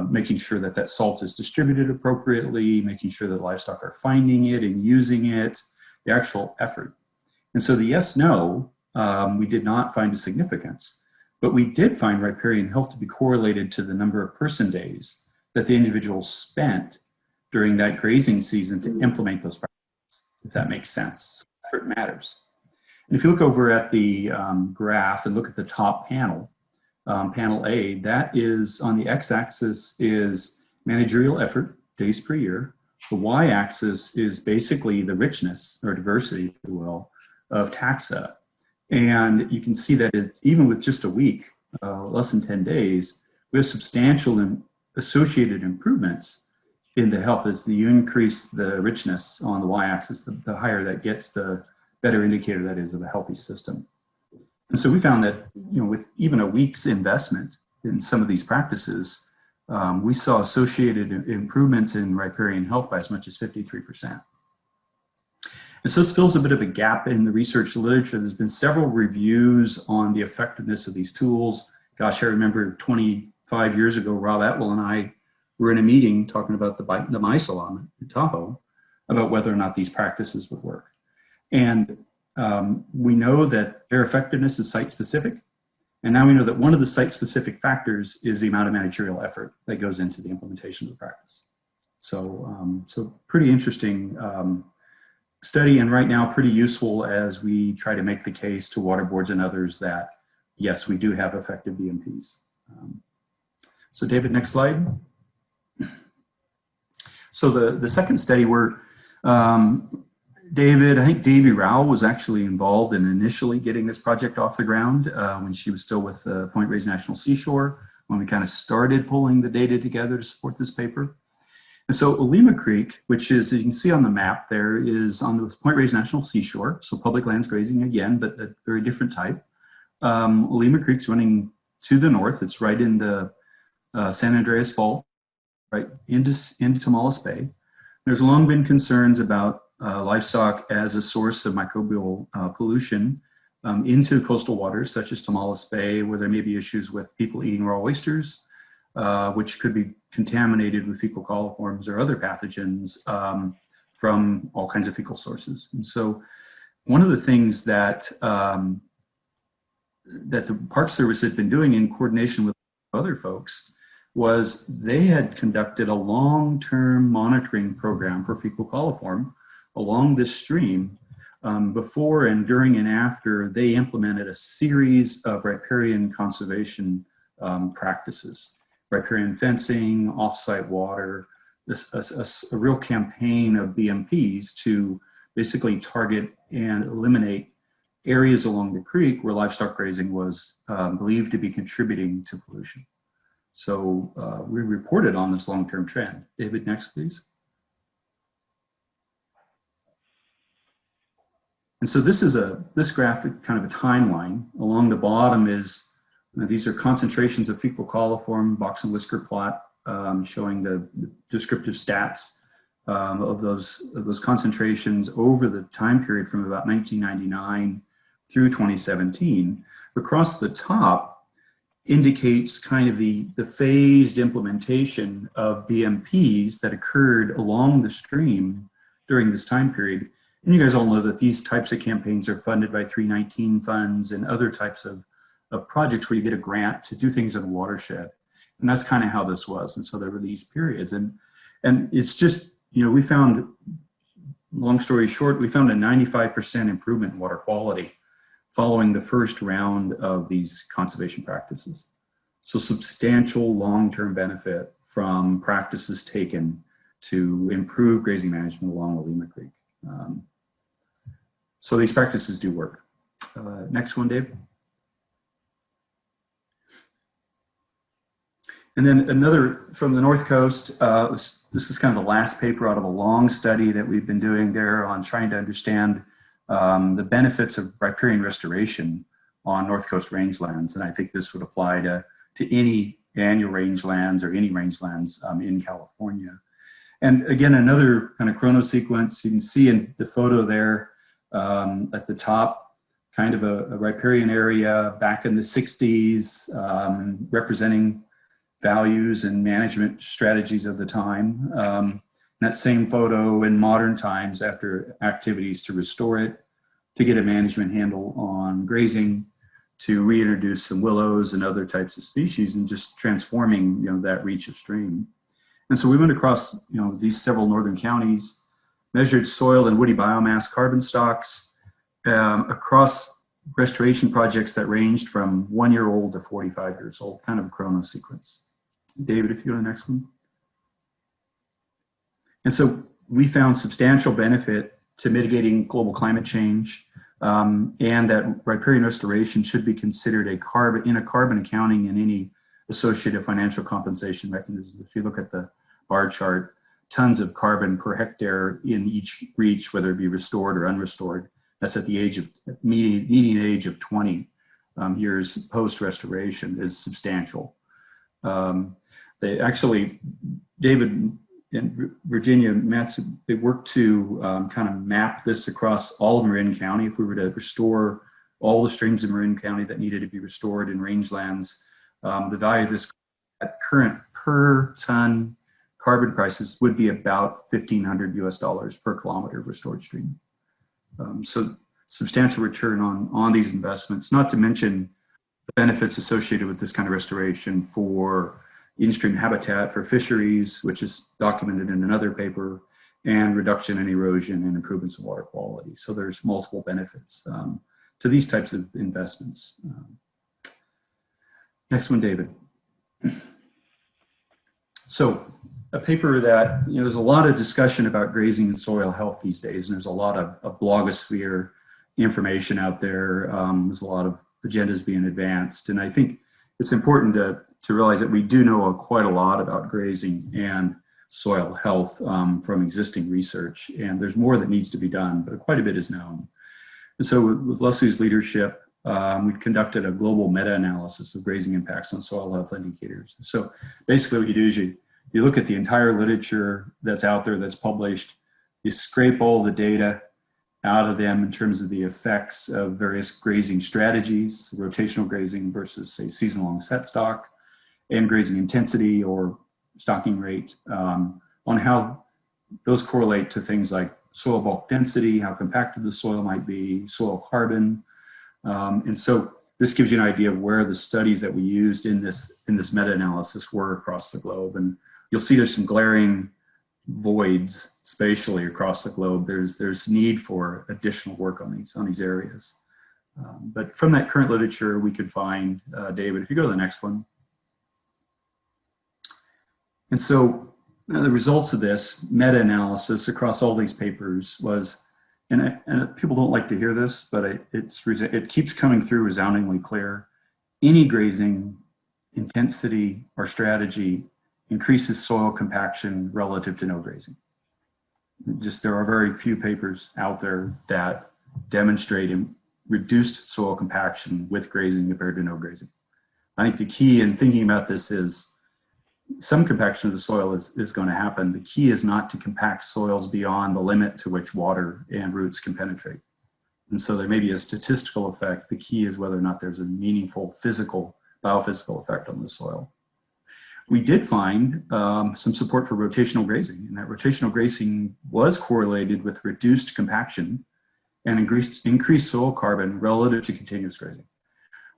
making sure that that salt is distributed appropriately, making sure that livestock are finding it and using it, the actual effort. And so the yes/no, we did not find a significance, but we did find riparian health to be correlated to the number of person days that the individual spent during that grazing season to implement those practices, if that makes sense. Effort matters. And if you look over at the graph and look at the top panel, panel A, that is on the x-axis is managerial effort, days per year. The y-axis is basically the richness or diversity, if you will, of taxa. And you can see that is, even with just a week, less than 10 days, we have substantial and associated improvements in the health. As you increase the richness on the y-axis, the higher that gets, the better indicator that is of a healthy system. And so we found that, with even a week's investment in some of these practices, we saw associated improvements in riparian health by as much as 53%. And so this fills a bit of a gap in the research literature. There's been several reviews on the effectiveness of these tools. Gosh, I remember 25 years ago, Rob Atwill and I were in a meeting talking about the mice alarm in Tahoe about whether or not these practices would work. And we know that their effectiveness is site-specific. And now we know that one of the site-specific factors is the amount of managerial effort that goes into the implementation of the practice. So, so pretty interesting study, and right now pretty useful as we try to make the case to water boards and others that, yes, we do have effective BMPs. So David, next slide. So the second study where David, I think Davy Rao was actually involved in initially getting this project off the ground when she was still with Point Reyes National Seashore, when we kind of started pulling the data together to support this paper. And so Olema Creek, which is, as you can see on the map there, is on the Point Reyes National Seashore, so public lands grazing again, but a very different type. Olema Creek's running to the north. It's right in the San Andreas Fault, right into Tomales Bay. There's long been concerns about livestock as a source of microbial pollution into coastal waters, such as Tomales Bay, where there may be issues with people eating raw oysters, which could be contaminated with fecal coliforms or other pathogens from all kinds of fecal sources. And so one of the things that, that the Park Service had been doing in coordination with other folks was they had conducted a long-term monitoring program for fecal coliform along this stream before and during and after they implemented a series of riparian conservation practices. Riparian fencing, off-site water, a real campaign of BMPs to basically target and eliminate areas along the creek where livestock grazing was believed to be contributing to pollution. So we reported on this long-term trend. David, next, please. And so this is this graphic, kind of a timeline. Along the bottom is, these are concentrations of fecal coliform, box and whisker plot, showing the descriptive stats of those concentrations over the time period from about 1999 through 2017. Across the top indicates kind of the phased implementation of BMPs that occurred along the stream during this time period. And you guys all know that these types of campaigns are funded by 319 funds and other types of projects where you get a grant to do things in a watershed. And that's kind of how this was. And so there were these periods. And it's just, we found, long story short, we found a 95% improvement in water quality following the first round of these conservation practices. So substantial long-term benefit from practices taken to improve grazing management along Olema Creek. So these practices do work. Next one, Dave. And then another from the North Coast, this is kind of the last paper out of a long study that we've been doing there on trying to understand the benefits of riparian restoration on North Coast rangelands. And I think this would apply to any annual rangelands or any rangelands in California. And again, another kind of chronosequence, you can see in the photo there at the top, kind of a riparian area back in the 60s, representing values and management strategies of the time. That same photo in modern times after activities to restore it, to get a management handle on grazing, to reintroduce some willows and other types of species, and just transforming, that reach of stream. And so we went across, these several northern counties, measured soil and woody biomass carbon stocks across restoration projects that ranged from 1 year old to 45 years old, kind of a chrono sequence. David, if you go to the next one. And so we found substantial benefit to mitigating global climate change, and that riparian restoration should be considered a carbon accounting and any associated financial compensation mechanism. If you look at the bar chart, tons of carbon per hectare in each reach, whether it be restored or unrestored. That's at the median age of 20 years post-restoration is substantial. They actually, David and Virginia Metz, they worked to kind of map this across all of Marin County. If we were to restore all the streams in Marin County that needed to be restored in rangelands, the value of this at current per ton carbon prices would be about $1,500 US per kilometer of restored stream. So substantial return on these investments, not to mention the benefits associated with this kind of restoration for in-stream habitat for fisheries, which is documented in another paper, and reduction in erosion and improvements in water quality. So there's multiple benefits to these types of investments. Next one, David. So a paper that, there's a lot of discussion about grazing and soil health these days, and there's a lot of blogosphere information out there. There's a lot of agendas being advanced, and I think it's important to realize that we do know quite a lot about grazing and soil health from existing research, and there's more that needs to be done, but quite a bit is known. And so with Leslie's leadership, we conducted a global meta-analysis of grazing impacts on soil health indicators. So basically what you do is you look at the entire literature that's out there that's published, you scrape all the data out of them in terms of the effects of various grazing strategies, rotational grazing versus, say, season-long set stock, and grazing intensity or stocking rate, on how those correlate to things like soil bulk density, how compacted the soil might be, soil carbon. And so this gives you an idea of where the studies that we used in this meta-analysis were across the globe. And you'll see there's some glaring voids spatially across the globe. There's need for additional work on these areas. But from that current literature, we could find, David, if you go to the next one. And so the results of this meta-analysis across all these papers was, and people don't like to hear this, but it keeps coming through resoundingly clear. Any grazing intensity or strategy increases soil compaction relative to no grazing. There are very few papers out there that demonstrate reduced soil compaction with grazing compared to no grazing. I think the key in thinking about this is some compaction of the soil is going to happen. The key is not to compact soils beyond the limit to which water and roots can penetrate. And so there may be a statistical effect. The key is whether or not there's a meaningful biophysical effect on the soil. We did find some support for rotational grazing, and that rotational grazing was correlated with reduced compaction and increased soil carbon relative to continuous grazing.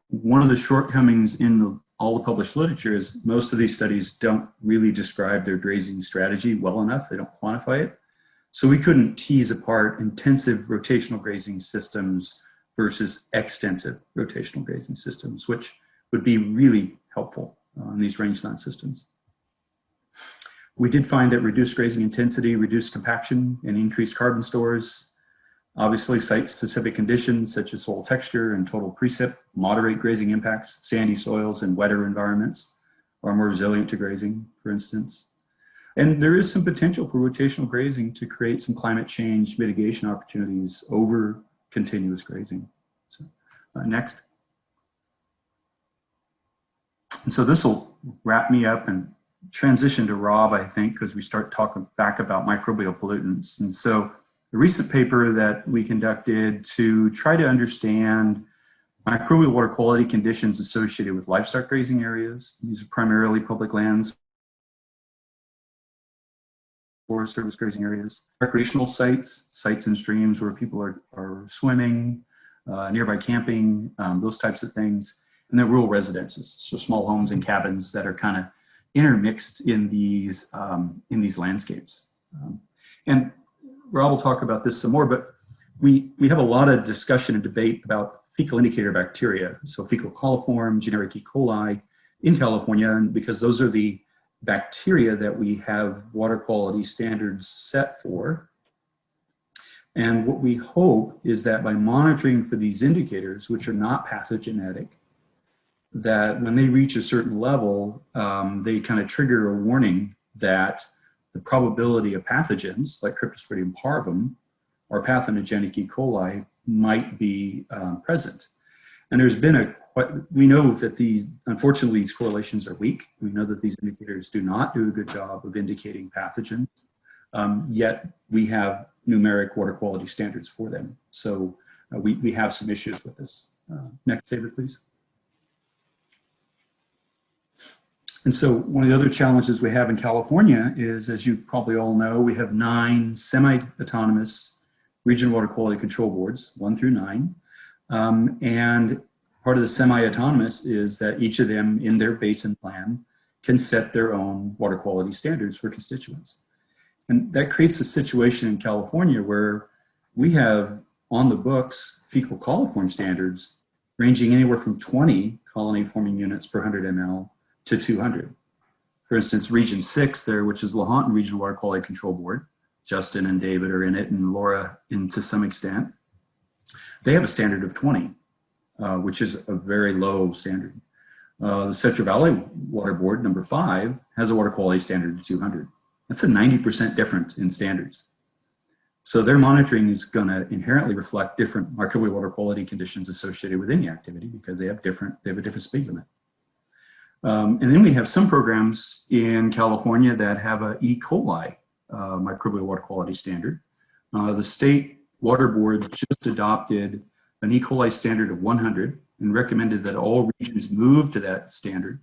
One of the shortcomings in all the published literature is most of these studies don't really describe their grazing strategy well enough. They don't quantify it. So we couldn't tease apart intensive rotational grazing systems versus extensive rotational grazing systems, which would be really helpful in these rangeland systems. We did find that reduced grazing intensity, reduced compaction, and increased carbon stores. Obviously, site-specific conditions such as soil texture and total precip moderate grazing impacts. Sandy soils and wetter environments are more resilient to grazing, for instance. And there is some potential for rotational grazing to create some climate change mitigation opportunities over continuous grazing. So, next. And so this will wrap me up and transition to Rob, I think, because we start talking back about microbial pollutants. And so the recent paper that we conducted to try to understand Microbial water quality conditions associated with livestock grazing areas. These are primarily public lands, Forest Service grazing areas. Recreational sites, sites and streams where people are swimming, nearby camping, those types of things. And then rural residences, so small homes and cabins that are kind of intermixed in these landscapes. And Rob will talk about this some more, but we have a lot of discussion and debate about fecal indicator bacteria, so fecal coliform, generic E. coli in California, and because those are the bacteria that we have water quality standards set for. And what we hope is that by monitoring for these indicators, which are not pathogenic, that when they reach a certain level, they kind of trigger a warning that the probability of pathogens like Cryptosporidium parvum or pathogenic E. coli might be present. And there's been we know that unfortunately, these correlations are weak. We know that these indicators do not do a good job of indicating pathogens, yet we have numeric water quality standards for them. So we have some issues with this. Next, David, please. And so one of the other challenges we have in California is, as you probably all know, we have 9 semi-autonomous regional water quality control boards, 1 through 9. And part of the semi-autonomous is that each of them in their basin plan can set their own water quality standards for constituents. And that creates a situation in California where we have on the books fecal coliform standards ranging anywhere from 20 colony forming units per 100 ml to 200. For instance, Region 6 there, which is Lahontan Regional Water Quality Control Board, Justin and David are in it and Laura to some extent. They have a standard of 20, which is a very low standard. The Central Valley Water Board, number 5, has a water quality standard of 200. That's a 90% difference in standards. So their monitoring is going to inherently reflect different microbial water quality conditions associated with any activity because they have a different speed limit. And then we have some programs in California that have a E. coli microbial water quality standard. The state water board just adopted an E. coli standard of 100 and recommended that all regions move to that standard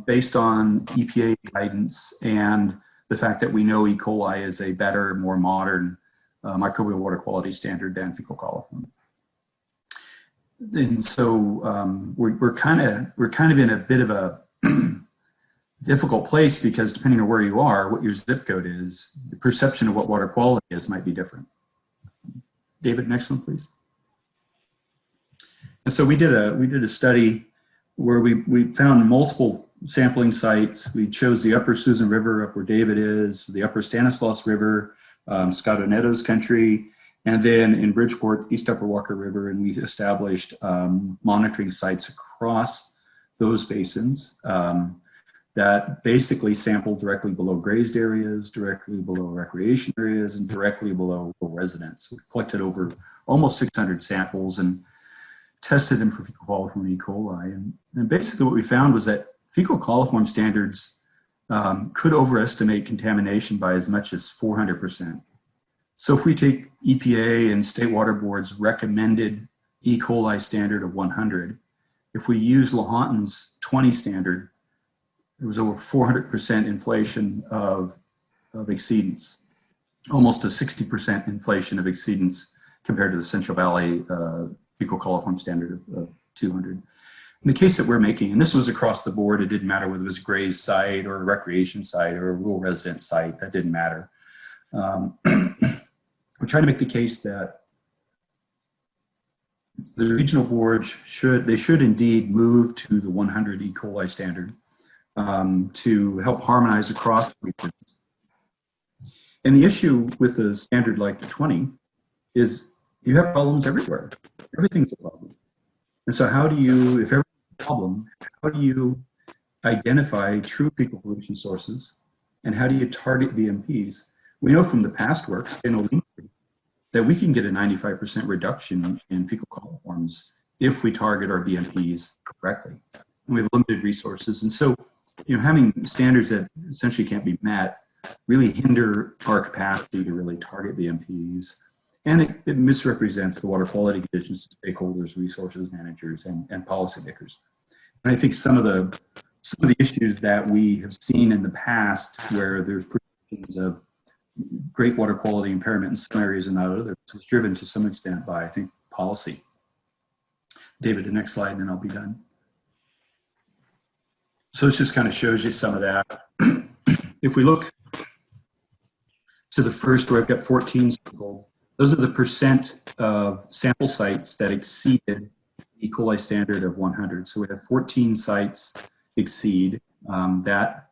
based on EPA guidance and the fact that we know E. coli is a better, more modern microbial water quality standard than fecal coliform. And so we're kind of in a bit of a difficult place because depending on where you are, what your zip code is, the perception of what water quality is might be different. David, next one, please. And so we did a study where we found multiple sampling sites. We chose the Upper Susan River, up where David is, the Upper Stanislaus River, Scott Oneto's country, and then in Bridgeport, East Upper Walker River, and we established monitoring sites across those basins that basically sampled directly below grazed areas, directly below recreation areas, and directly below residents. We collected over almost 600 samples and tested them for fecal coliform and E. coli. And basically what we found was that fecal coliform standards could overestimate contamination by as much as 400%. So if we take EPA and state water boards recommended E. coli standard of 100, if we use Lahontan's 20 standard, it was over 400% inflation of exceedance, almost a 60% inflation of exceedance compared to the Central Valley fecal coliform standard of 200. In the case that we're making, and this was across the board, it didn't matter whether it was a grazed site or a recreation site or a rural resident site, that didn't matter. We're trying to make the case that the regional boards should indeed move to the 100 E. coli standard to help harmonize across the regions. And the issue with a standard like the 20 is you have problems everywhere. Everything's a problem. And so how do you, if everything's a problem, how do you identify true fecal pollution sources and how do you target VMPs? We know from the past work, that we can get a 95% reduction in fecal coliforms if we target our VMPs correctly. And we have limited resources. And so, having standards that essentially can't be met really hinder our capacity to really target VMPs. And it misrepresents the water quality conditions to stakeholders, resources managers, and policymakers. And I think some of the issues that we have seen in the past, where there's predictions of great water quality impairment in some areas and not others, is driven to some extent by, I think, policy. David, the next slide, and then I'll be done. So this just kind of shows you some of that. If we look to the first, where I've got 14 circled, those are the percent of sample sites that exceeded the E. coli standard of 100. So we have 14 sites exceed that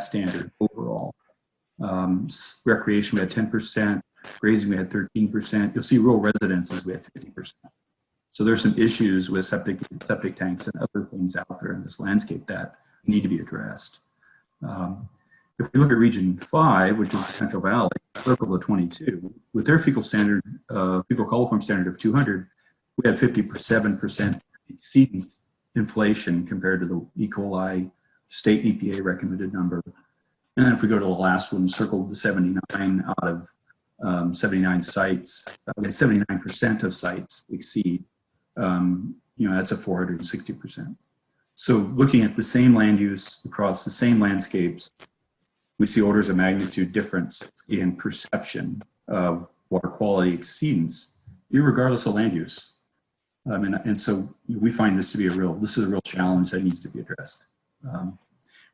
standard overall. Recreation, we had 10%. Grazing, we had 13%. You'll see rural residences, we had 50%. So there's some issues with septic tanks and other things out there in this landscape that need to be addressed. If we look at Region 5, which is the Central Valley, local to 22, with their fecal coliform standard of 200, we had 57% exceedance inflation compared to the E. coli state EPA recommended number. And then if we go to the last one, circled the 79 out of 79 sites, 79% of sites exceed, that's a 460%. So looking at the same land use across the same landscapes, we see orders of magnitude difference in perception of water quality exceedance, regardless of land use. And so we find this to be a real challenge that needs to be addressed.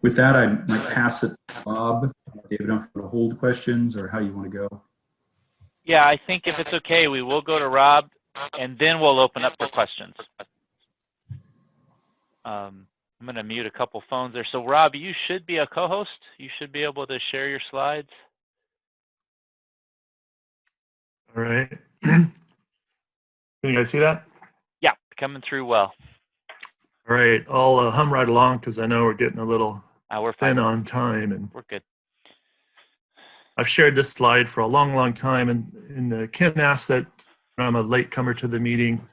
With that, I might pass it to Bob. David, I don't know if you want to hold questions or how you want to go. Yeah, I think if it's okay, we will go to Rob, and then we'll open up for questions. I'm going to mute a couple phones there. So Rob, you should be a co-host. You should be able to share your slides. All right. Can you guys see that? Yeah, coming through well. All right, I'll hum right along because I know we're getting a little we're thin fine. on time. And we're good. I've shared this slide for a long, long time. And Ken asked that I'm a latecomer to the meeting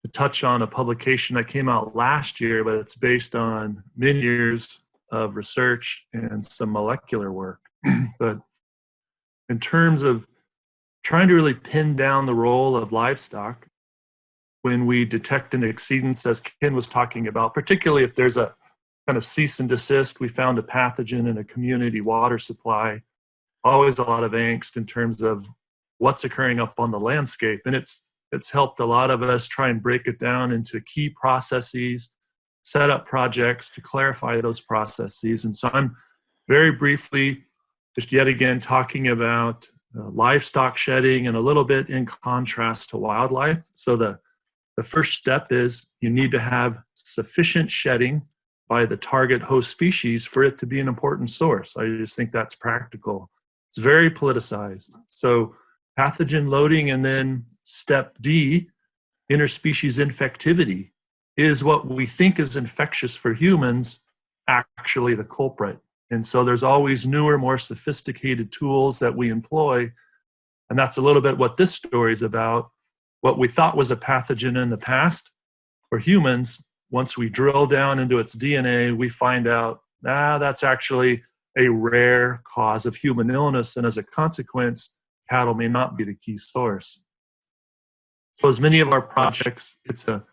to touch on a publication that came out last year, but it's based on many years of research and some molecular work. But in terms of trying to really pin down the role of livestock when we detect an exceedance, as Ken was talking about, particularly if there's a kind of cease and desist, we found a pathogen in a community water supply, always a lot of angst in terms of what's occurring up on the landscape. And it's helped a lot of us try and break it down into key processes, set up projects to clarify those processes. And so I'm very briefly, just yet again, talking about livestock shedding and a little bit in contrast to wildlife. So the first step is you need to have sufficient shedding by the target host species for it to be an important source. I just think that's practical. It's very politicized. So pathogen loading, and then step D, interspecies infectivity, is what we think is infectious for humans, actually the culprit. And so there's always newer, more sophisticated tools that we employ. And that's a little bit what this story is about. What we thought was a pathogen in the past for humans, once we drill down into its DNA, we find out, that's actually a rare cause of human illness. And as a consequence, cattle may not be the key source. So as many of our projects, it's a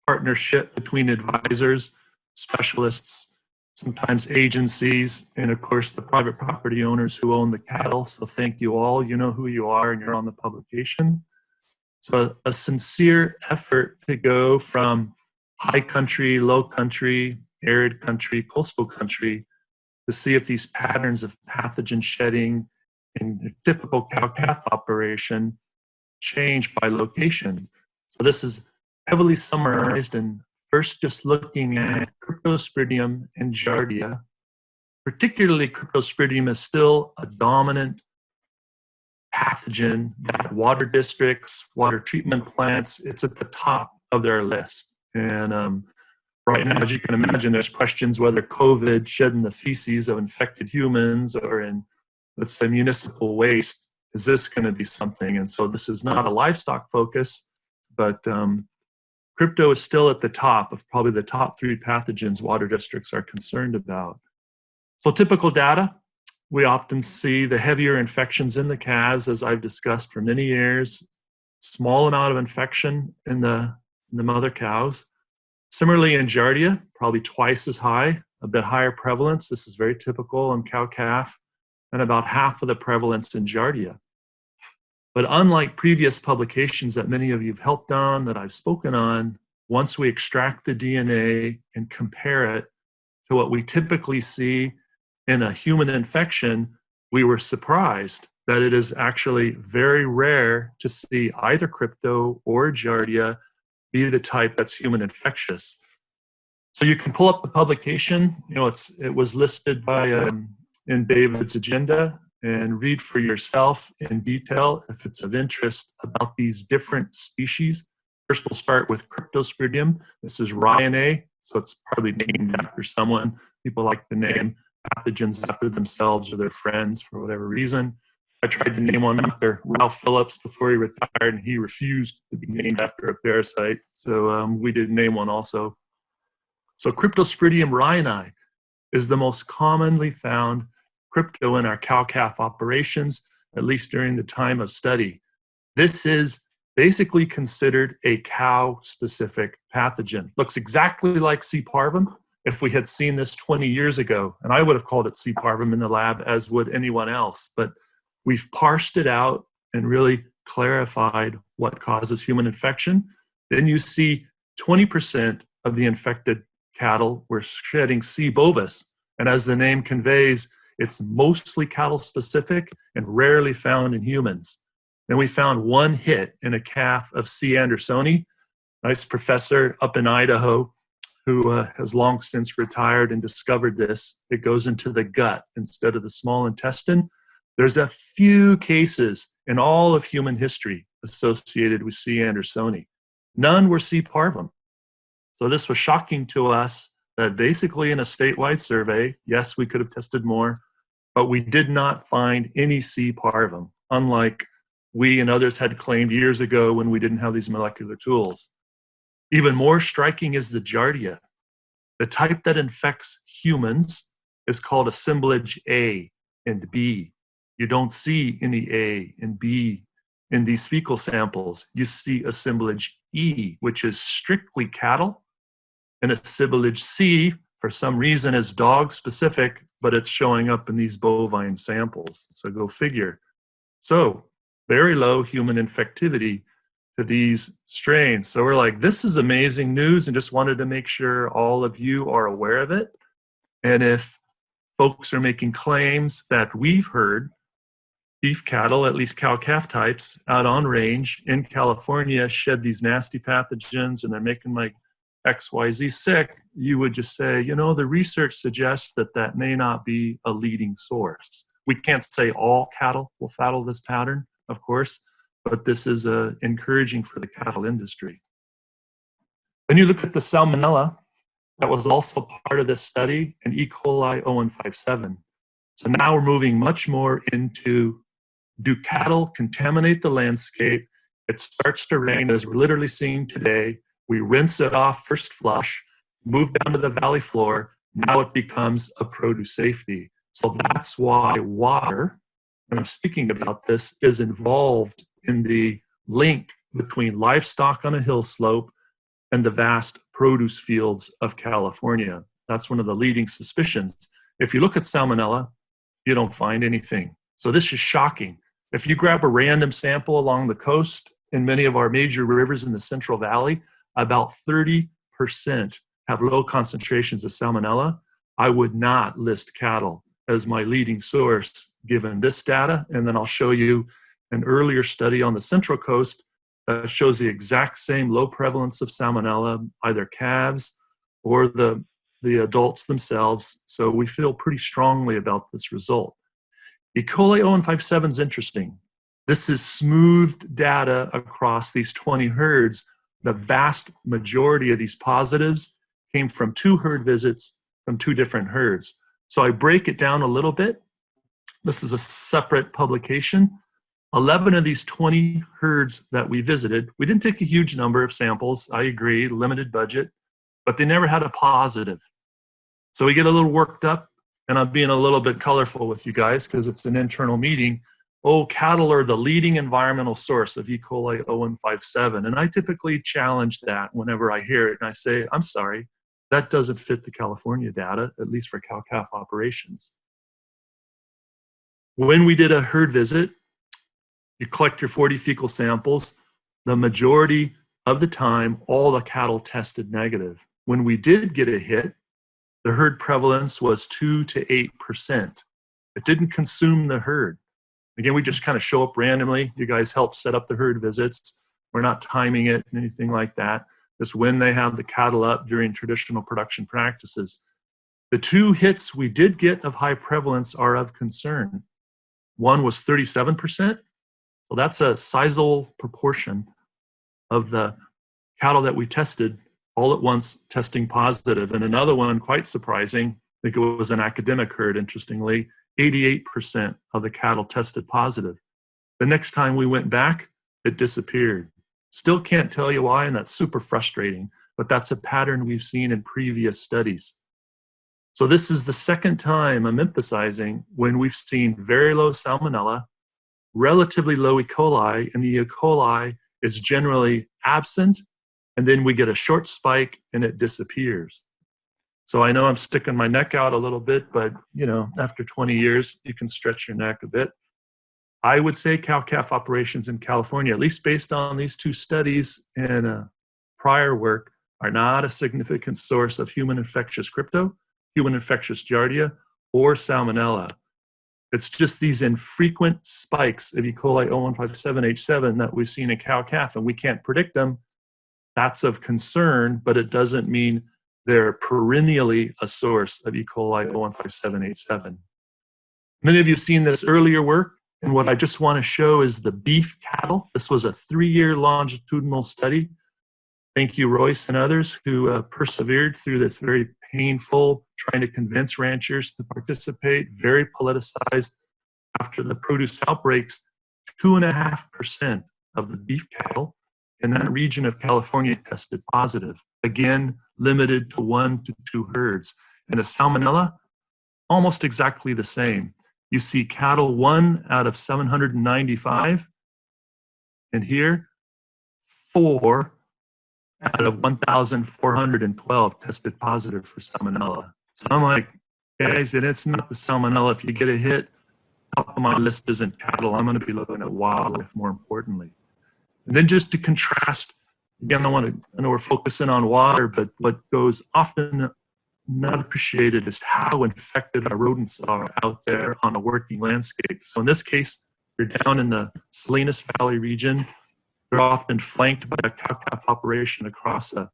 partnership between advisors, specialists, sometimes agencies, and of course the private property owners who own the cattle. So thank you all. You know who you are and you're on the publication. So a sincere effort to go from high country, low country, arid country, coastal country, to see if these patterns of pathogen shedding in a typical cow-calf operation change by location. So this is heavily summarized, and first just looking at Cryptosporidium and Giardia. Particularly Cryptosporidium is still a dominant pathogen that water districts, water treatment plants, it's at the top of their list. And right now, as you can imagine, there's questions whether COVID shed in the feces of infected humans or in, let's say, municipal waste, is this going to be something? And so this is not a livestock focus, but crypto is still at the top of probably the top 3 pathogens water districts are concerned about. So typical data, we often see the heavier infections in the calves, as I've discussed for many years, small amount of infection in the mother cows. Similarly in Giardia, probably twice as high, a bit higher prevalence. This is very typical in cow-calf, and about half of the prevalence in Giardia. But unlike previous publications that many of you have helped on, that I've spoken on, once we extract the DNA and compare it to what we typically see in a human infection, we were surprised that it is actually very rare to see either crypto or Giardia be the type that's human infectious. So you can pull up the publication. You know, it was listed by in David's agenda, and read for yourself in detail if it's of interest about these different species. First, we'll start with Cryptosporidium. This is Ryanae, so it's probably named after someone. People like to name pathogens after themselves or their friends for whatever reason. I tried to name one after Ralph Phillips before he retired, and he refused to be named after a parasite. So we did name one also. So Cryptosporidium ryanae is the most commonly found crypto in our cow-calf operations, at least during the time of study. This is basically considered a cow-specific pathogen. Looks exactly like C. parvum if we had seen this 20 years ago, and I would have called it C. parvum in the lab, as would anyone else. But we've parsed it out and really clarified what causes human infection. Then you see 20% of the infected cattle were shedding C. bovis, and as the name conveys, it's mostly cattle specific and rarely found in humans. Then we found one hit in a calf of C. andersoni, nice professor up in Idaho who has long since retired and discovered this. It goes into the gut instead of the small intestine. There's a few cases in all of human history associated with C. andersoni. None were C. parvum. So this was shocking to us that basically in a statewide survey, yes, we could have tested more, but we did not find any C. parvum, unlike we and others had claimed years ago when we didn't have these molecular tools. Even more striking is the Giardia. The type that infects humans is called assemblage A and B. You don't see any A and B in these fecal samples. You see assemblage E, which is strictly cattle, and assemblage C, for some reason, is dog specific, but it's showing up in these bovine samples. So go figure. So very low human infectivity to these strains. So we're like, this is amazing news, and just wanted to make sure all of you are aware of it. And if folks are making claims that we've heard, beef cattle, at least cow-calf types, out on range in California shed these nasty pathogens and they're making my XYZ sick, you would just say, you know, the research suggests that that may not be a leading source. We can't say all cattle will follow this pattern, of course, but this is encouraging for the cattle industry. When you look at the salmonella, that was also part of this study, and E. coli 0157. So now we're moving much more into, do cattle contaminate the landscape? It starts to rain, as we're literally seeing today. We rinse it off first flush, move down to the valley floor. Now it becomes a produce safety. So that's why water, when I'm speaking about this, is involved in the link between livestock on a hill slope and the vast produce fields of California. That's one of the leading suspicions. If you look at salmonella, you don't find anything. So this is shocking. If you grab a random sample along the coast in many of our major rivers in the Central Valley, about 30% have low concentrations of salmonella. I would not list cattle as my leading source given this data, and then I'll show you an earlier study on the Central Coast that shows the exact same low prevalence of salmonella, either calves or the adults themselves. So we feel pretty strongly about this result. E. coli 0157 is interesting. This is smoothed data across these 20 herds. The vast majority of these positives came from 2 herd visits from 2 different herds. So I break it down a little bit. This is a separate publication. 11 of these 20 herds that we visited, we didn't take a huge number of samples, I agree, limited budget, but they never had a positive. So we get a little worked up, and I'm being a little bit colorful with you guys because it's an internal meeting. oh, cattle are the leading environmental source of E. coli 0157. And I typically challenge that whenever I hear it. And I say, I'm sorry, that doesn't fit the California data, at least for cow-calf operations. When we did a herd visit, you collect your 40 fecal samples. The majority of the time, all the cattle tested negative. When we did get a hit, the herd prevalence was 2 to 8%. It didn't consume the herd. Again, we just kind of show up randomly. You guys help set up the herd visits. We're not timing it, anything like that. Just when they have the cattle up during traditional production practices. The 2 hits we did get of high prevalence are of concern. One was 37%. Well, that's a sizable proportion of the cattle that we tested all at once testing positive. And another one, quite surprising, I think it was an academic herd, interestingly, 88% of the cattle tested positive. The next time we went back, it disappeared. Still can't tell you why, and that's super frustrating, but that's a pattern we've seen in previous studies. So this is the second time I'm emphasizing when we've seen very low salmonella, relatively low E. coli, and the E. coli is generally absent, and then we get a short spike and it disappears. So I know I'm sticking my neck out a little bit, but you know, after 20 years, you can stretch your neck a bit. I would say cow-calf operations in California, at least based on these 2 studies and prior work, are not a significant source of human infectious crypto, human infectious giardia, or salmonella. It's just these infrequent spikes of E. coli 0157H7 that we've seen in cow-calf, and we can't predict them. That's of concern, but it doesn't mean they're perennially a source of E. coli 0157H7. Many of you have seen this earlier work, and what I just want to show is the beef cattle. This was a 3-year longitudinal study. Thank you, Royce and others who persevered through this very painful, trying to convince ranchers to participate, very politicized. After the produce outbreaks, 2.5% of the beef cattle in that region of California tested positive. Again, limited to 1 to 2 herds. And the salmonella, almost exactly the same. You see cattle 1 out of 795, and here 4 out of 1,412 tested positive for salmonella. So I'm like, guys, and it's not the salmonella. If you get a hit, top of my list isn't cattle. I'm going to be looking at wildlife more importantly. And then just to contrast, again, I know we're focusing on water, but what goes often not appreciated is how infected our rodents are out there on a working landscape. So in this case, you're down in the Salinas Valley region. They're often flanked by a cow-calf operation across a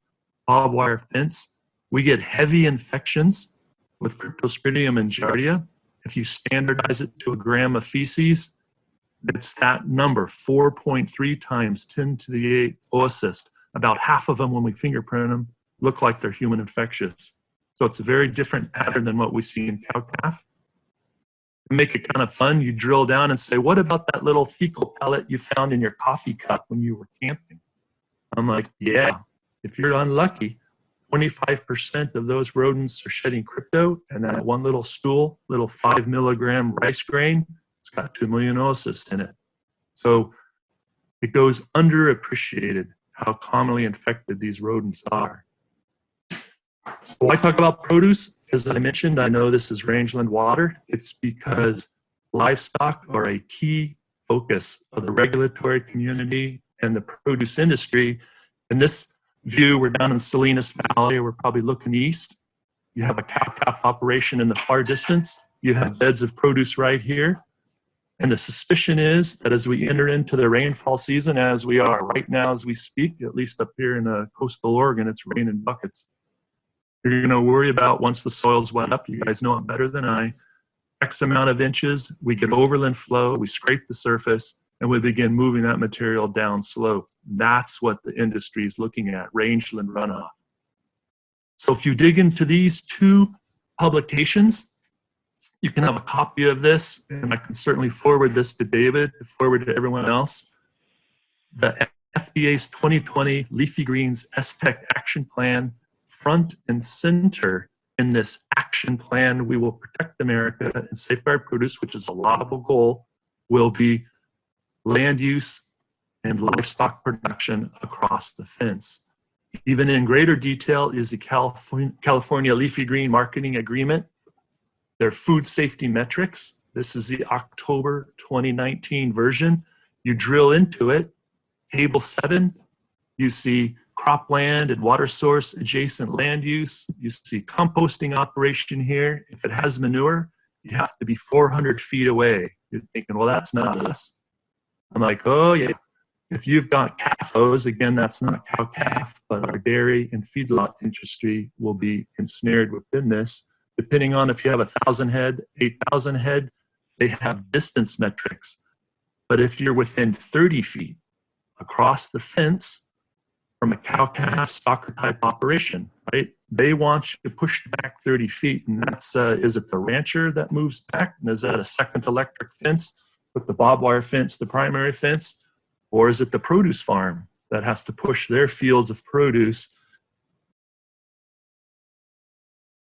barbed wire fence. We get heavy infections with Cryptosporidium and Giardia. If you standardize it to a gram of feces, it's that number, 4.3 times 10 to the 8 oocyst. About half of them, when we fingerprint them, look like they're human infectious. So it's a very different pattern than what we see in cow-calf. To make it kind of fun, you drill down and say, what about that little fecal pellet you found in your coffee cup when you were camping? I'm like, yeah, if you're unlucky, 25% of those rodents are shedding crypto, and that one little stool, little 5 milligram rice grain, it's got 2 million oocysts in it. So it goes underappreciated how commonly infected these rodents are. So why talk about produce? As I mentioned, I know this is rangeland water. It's because livestock are a key focus of the regulatory community and the produce industry. In this view, we're down in Salinas Valley. We're probably looking east. You have a cow-calf operation in the far distance. You have beds of produce right here. And the suspicion is that as we enter into the rainfall season, as we are right now as we speak, at least up here in coastal Oregon, it's raining buckets. You're going to worry about once the soil's wet up, you guys know it better than I, X amount of inches, we get overland flow, we scrape the surface, and we begin moving that material down slope. That's what the industry is looking at, rangeland runoff. So if you dig into these 2 publications, you can have a copy of this, and I can certainly forward this to David, forward to everyone else. The FDA's 2020 Leafy Greens STEC Action Plan, front and center in this action plan, we will protect America and safeguard produce, which is a laudable goal, will be land use and livestock production across the fence. Even in greater detail is the California Leafy Green Marketing Agreement, their food safety metrics. This is the October 2019 version. You drill into it, table 7, you see cropland and water source adjacent land use. You see composting operation here. If it has manure, you have to be 400 feet away. You're thinking, well, that's not us. I'm like, oh yeah. If you've got CAFOs, again, that's not cow-calf, but our dairy and feedlot industry will be ensnared within this. Depending on if you have 1,000 head, 8,000 head, they have distance metrics. But if you're within 30 feet across the fence from a cow-calf stocker type operation, right? They want you pushed back 30 feet, and that's, is it the rancher that moves back? And is that a second electric fence with the barbed wire fence, the primary fence? Or is it the produce farm that has to push their fields of produce?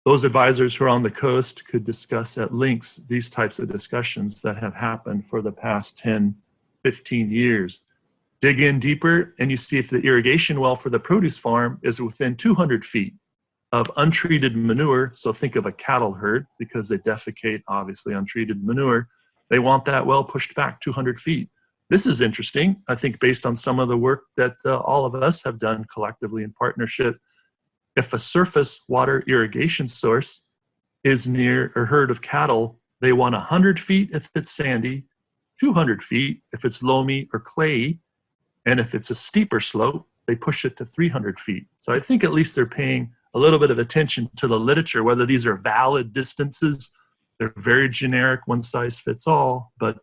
Those advisors who are on the coast could discuss at length these types of discussions that have happened for the past 10, 15 years. Dig in deeper and you see if the irrigation well for the produce farm is within 200 feet of untreated manure. So think of a cattle herd because they defecate, obviously, untreated manure. They want that well pushed back 200 feet. This is interesting, I think, based on some of the work that all of us have done collectively in partnership. If a surface water irrigation source is near a herd of cattle, they want 100 feet if it's sandy, 200 feet if it's loamy or clayey, and if it's a steeper slope, they push it to 300 feet. So I think at least they're paying a little bit of attention to the literature, whether these are valid distances. They're very generic, one size fits all, but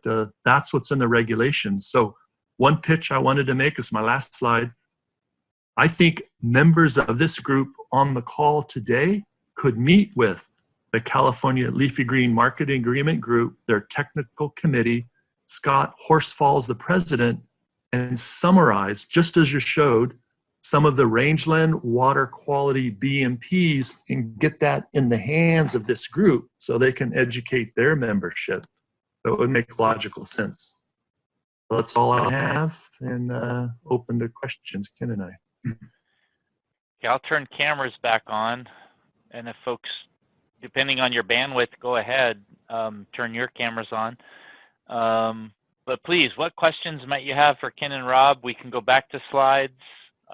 that's what's in the regulations. So one pitch I wanted to make is my last slide. I think members of this group on the call today could meet with the California Leafy Green Marketing Agreement Group, their technical committee, Scott Horsfall's the president, and summarize, just as you showed, some of the rangeland water quality BMPs and get that in the hands of this group so they can educate their membership. That would make logical sense. Well, that's all I have, and open to questions, Ken and I. Okay, I'll turn cameras back on, and if folks, depending on your bandwidth, go ahead, turn your cameras on. But please, what questions might you have for Ken and Rob? We can go back to slides.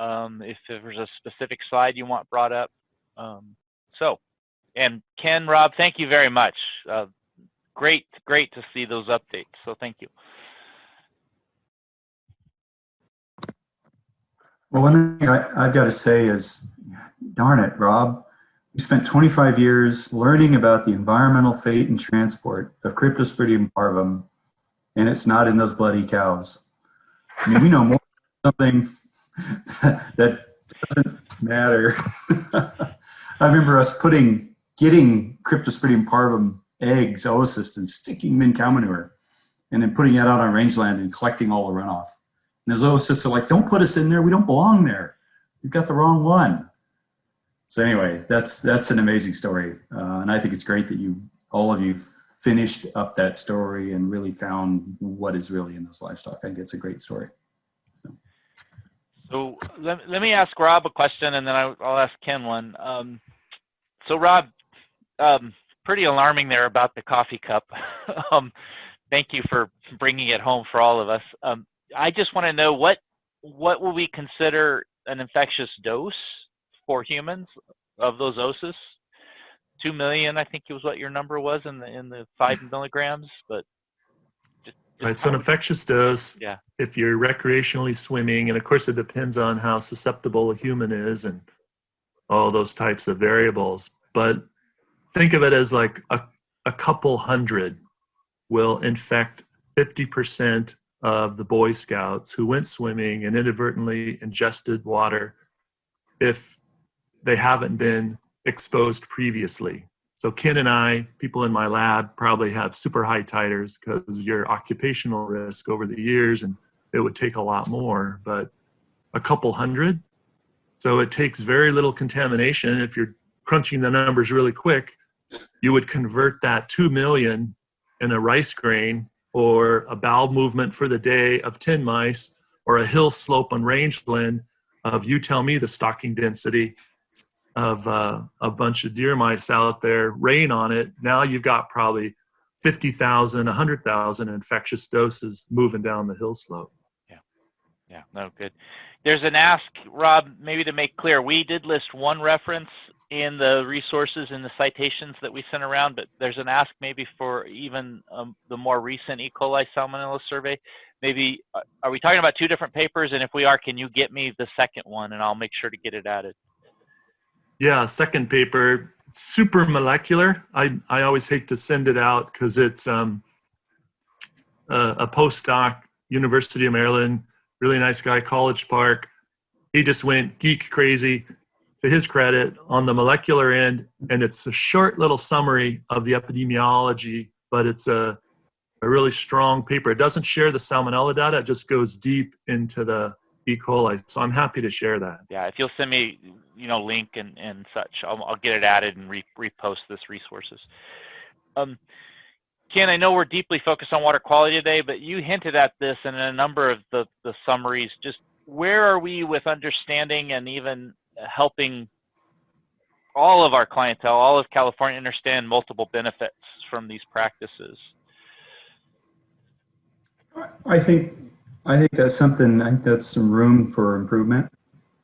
If there's a specific slide you want brought up. And Ken, Rob, thank you very much. Great to see those updates, so thank you. Well, one thing I've got to say is, darn it, Rob, we spent 25 years learning about the environmental fate and transport of Cryptosporidium parvum, and it's not in those bloody cows. I mean, we know more something that doesn't matter. I remember us getting Cryptosporidium parvum eggs, oocysts, and sticking them in cow manure, and then putting it out on rangeland and collecting all the runoff. And those oocysts are like, don't put us in there, we don't belong there. You've got the wrong one. So anyway, that's an amazing story. And I think it's great that all of you finished up that story and really found what is really in those livestock. I think it's a great story. So let me ask Rob a question, and then I'll ask Ken one. So Rob, pretty alarming there about the coffee cup. Thank you for bringing it home for all of us. I just want to know what will we consider an infectious dose for humans of those oocysts? 2 million, I think it was what your number was in the 5 milligrams, but. Right, so an infectious dose, yeah. If you're recreationally swimming, and of course it depends on how susceptible a human is and all those types of variables, but think of it as like a couple hundred will infect 50% of the Boy Scouts who went swimming and inadvertently ingested water if they haven't been exposed previously. So Ken and I, people in my lab, probably have super high titers because of your occupational risk over the years, and it would take a lot more, but a couple hundred. So it takes very little contamination. If you're crunching the numbers really quick, you would convert that 2 million in a rice grain or a bowel movement for the day of 10 mice, or a hill slope on rangeland of, you tell me the stocking density of a bunch of deer mice out there, rain on it, now you've got probably 50,000, 100,000 infectious doses moving down the hill slope. Yeah, no, good. There's an ask, Rob, maybe to make clear, we did list one reference in the resources and the citations that we sent around, but there's an ask maybe for even the more recent E. coli salmonella survey. Maybe, are we talking about two different papers? And if we are, can you get me the second one and I'll make sure to get it added? Yeah, second paper, super molecular. I always hate to send it out because it's a postdoc, University of Maryland, really nice guy, College Park. He just went geek crazy, to his credit, on the molecular end, and it's a short little summary of the epidemiology, but it's a really strong paper. It doesn't share the salmonella data, it just goes deep into the E. coli. So I'm happy to share that. Yeah, if you'll send me, link and such, I'll get it added and repost this resources. Ken, I know we're deeply focused on water quality today, but you hinted at this in a number of the summaries. Just where are we with understanding and even helping all of our clientele, all of California, understand multiple benefits from these practices? I think that's something. I think that's some room for improvement.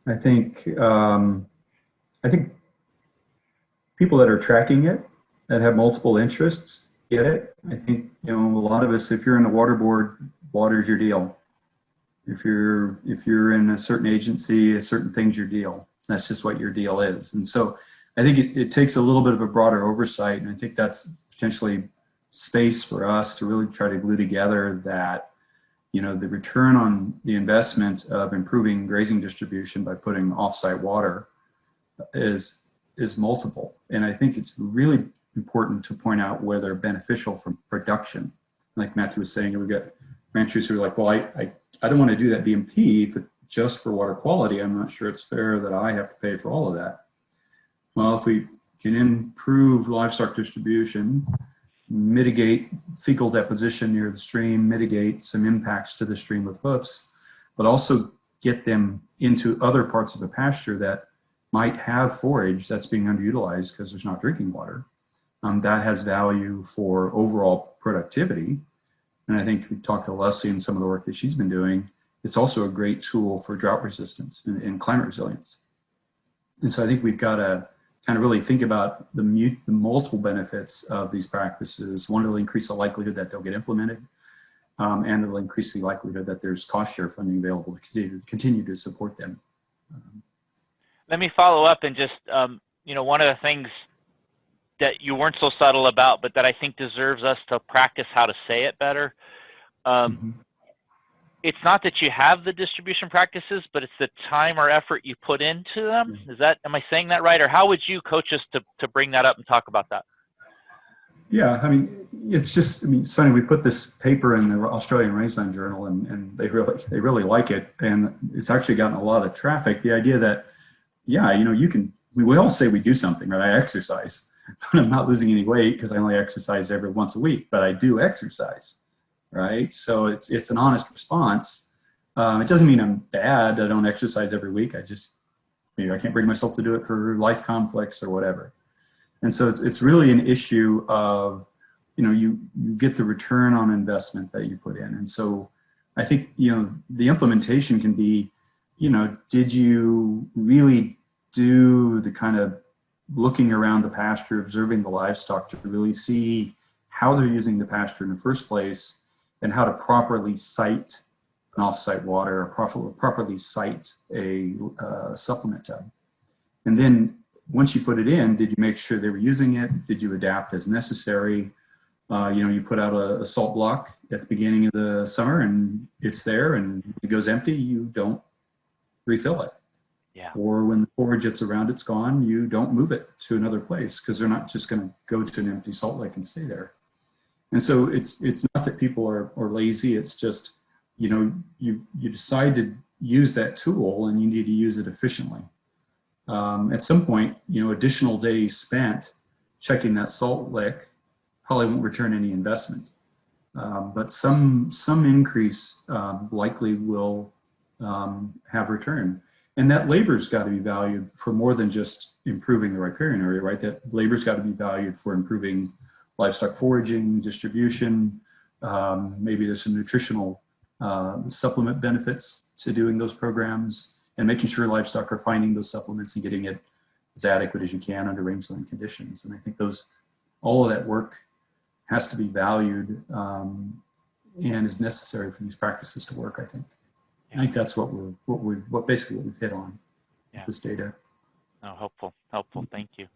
I think people that are tracking it, that have multiple interests, get it. I think a lot of us, if you're in the water board, water's your deal. If you're in a certain agency, a certain thing's your deal. That's just what your deal is. And so I think it takes a little bit of a broader oversight, and I think that's potentially space for us to really try to glue together that the return on the investment of improving grazing distribution by putting offsite water is multiple. And I think it's really important to point out where they're beneficial from production. Like Matthew was saying, we've got ranchers who are like, well, I don't want to do that BMP just for water quality. I'm not sure it's fair that I have to pay for all of that. Well, if we can improve livestock distribution, mitigate fecal deposition near the stream, mitigate some impacts to the stream with hoofs, but also get them into other parts of the pasture that might have forage that's being underutilized because there's not drinking water. That has value for overall productivity. And I think we talked to Leslie and some of the work that she's been doing. It's also a great tool for drought resistance and climate resilience. And so I think we've got to kind of really think about the multiple benefits of these practices. One, it'll increase the likelihood that they'll get implemented, and it'll increase the likelihood that there's cost share funding available to continue to support them. Let me follow up and just, one of the things that you weren't so subtle about, but that I think deserves us to practice how to say it better. It's not that you have the distribution practices, but it's the time or effort you put into them. Am I saying that right? Or how would you coach us to bring that up and talk about that? Yeah, it's funny, we put this paper in the Australian Rangeland Journal and they really like it. And it's actually gotten a lot of traffic. The idea that, we all say we do something, right? I exercise, but I'm not losing any weight because I only exercise every once a week, but I do exercise, right? So it's an honest response. It doesn't mean I'm bad. I don't exercise every week. I can't bring myself to do it for life conflicts or whatever. And so it's really an issue of, you get the return on investment that you put in. And so I think, the implementation can be, did you really do the kind of looking around the pasture, observing the livestock to really see how they're using the pasture in the first place and how to properly site an offsite water or properly site a supplement tub. And then once you put it in, did you make sure they were using it? Did you adapt as necessary? You put out a salt block at the beginning of the summer and it's there and it goes empty, you don't refill it. Yeah. Or when the forage that's around it's gone, you don't move it to another place because they're not just going to go to an empty salt lake and stay there. And so it's not that people are lazy. It's just, you decide to use that tool and you need to use it efficiently. At some point, additional days spent checking that salt lick probably won't return any investment. But some increase likely will have return. And that labor's got to be valued for more than just improving the riparian area, right? That labor's got to be valued for improving livestock foraging, distribution. Maybe there's some nutritional supplement benefits to doing those programs, and making sure livestock are finding those supplements and getting it as adequate as you can under rangeland conditions. And I think all of that work has to be valued and is necessary for these practices to work, I think. I think that's what basically what we've hit on with this data. Oh, helpful. Thank you.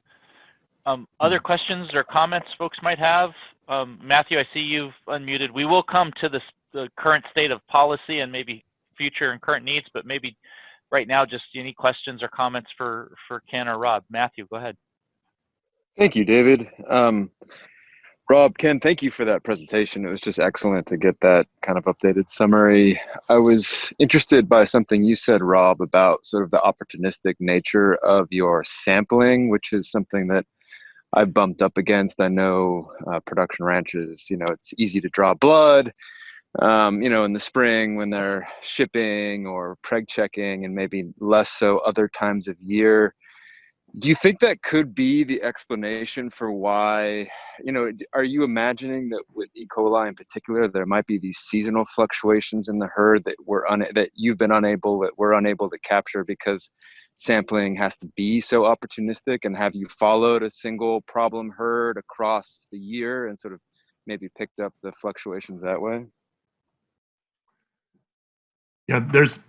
Other questions or comments folks might have? Matthew, I see you've unmuted. We will come to the current state of policy and maybe future and current needs, but maybe right now, just any questions or comments for Ken or Rob. Matthew, go ahead. Thank you, David. Rob, Ken, thank you for that presentation. It was just excellent to get that kind of updated summary. I was interested by something you said, Rob, about sort of the opportunistic nature of your sampling, which is something that I've bumped up against. I know production ranches, it's easy to draw blood, in the spring when they're shipping or preg checking, and maybe less so other times of year. Do you think that could be the explanation for why, are you imagining that with E. coli in particular, there might be these seasonal fluctuations in the herd that we're unable to capture because sampling has to be so opportunistic? And have you followed a single problem herd across the year and sort of maybe picked up the fluctuations that way? Yeah, there's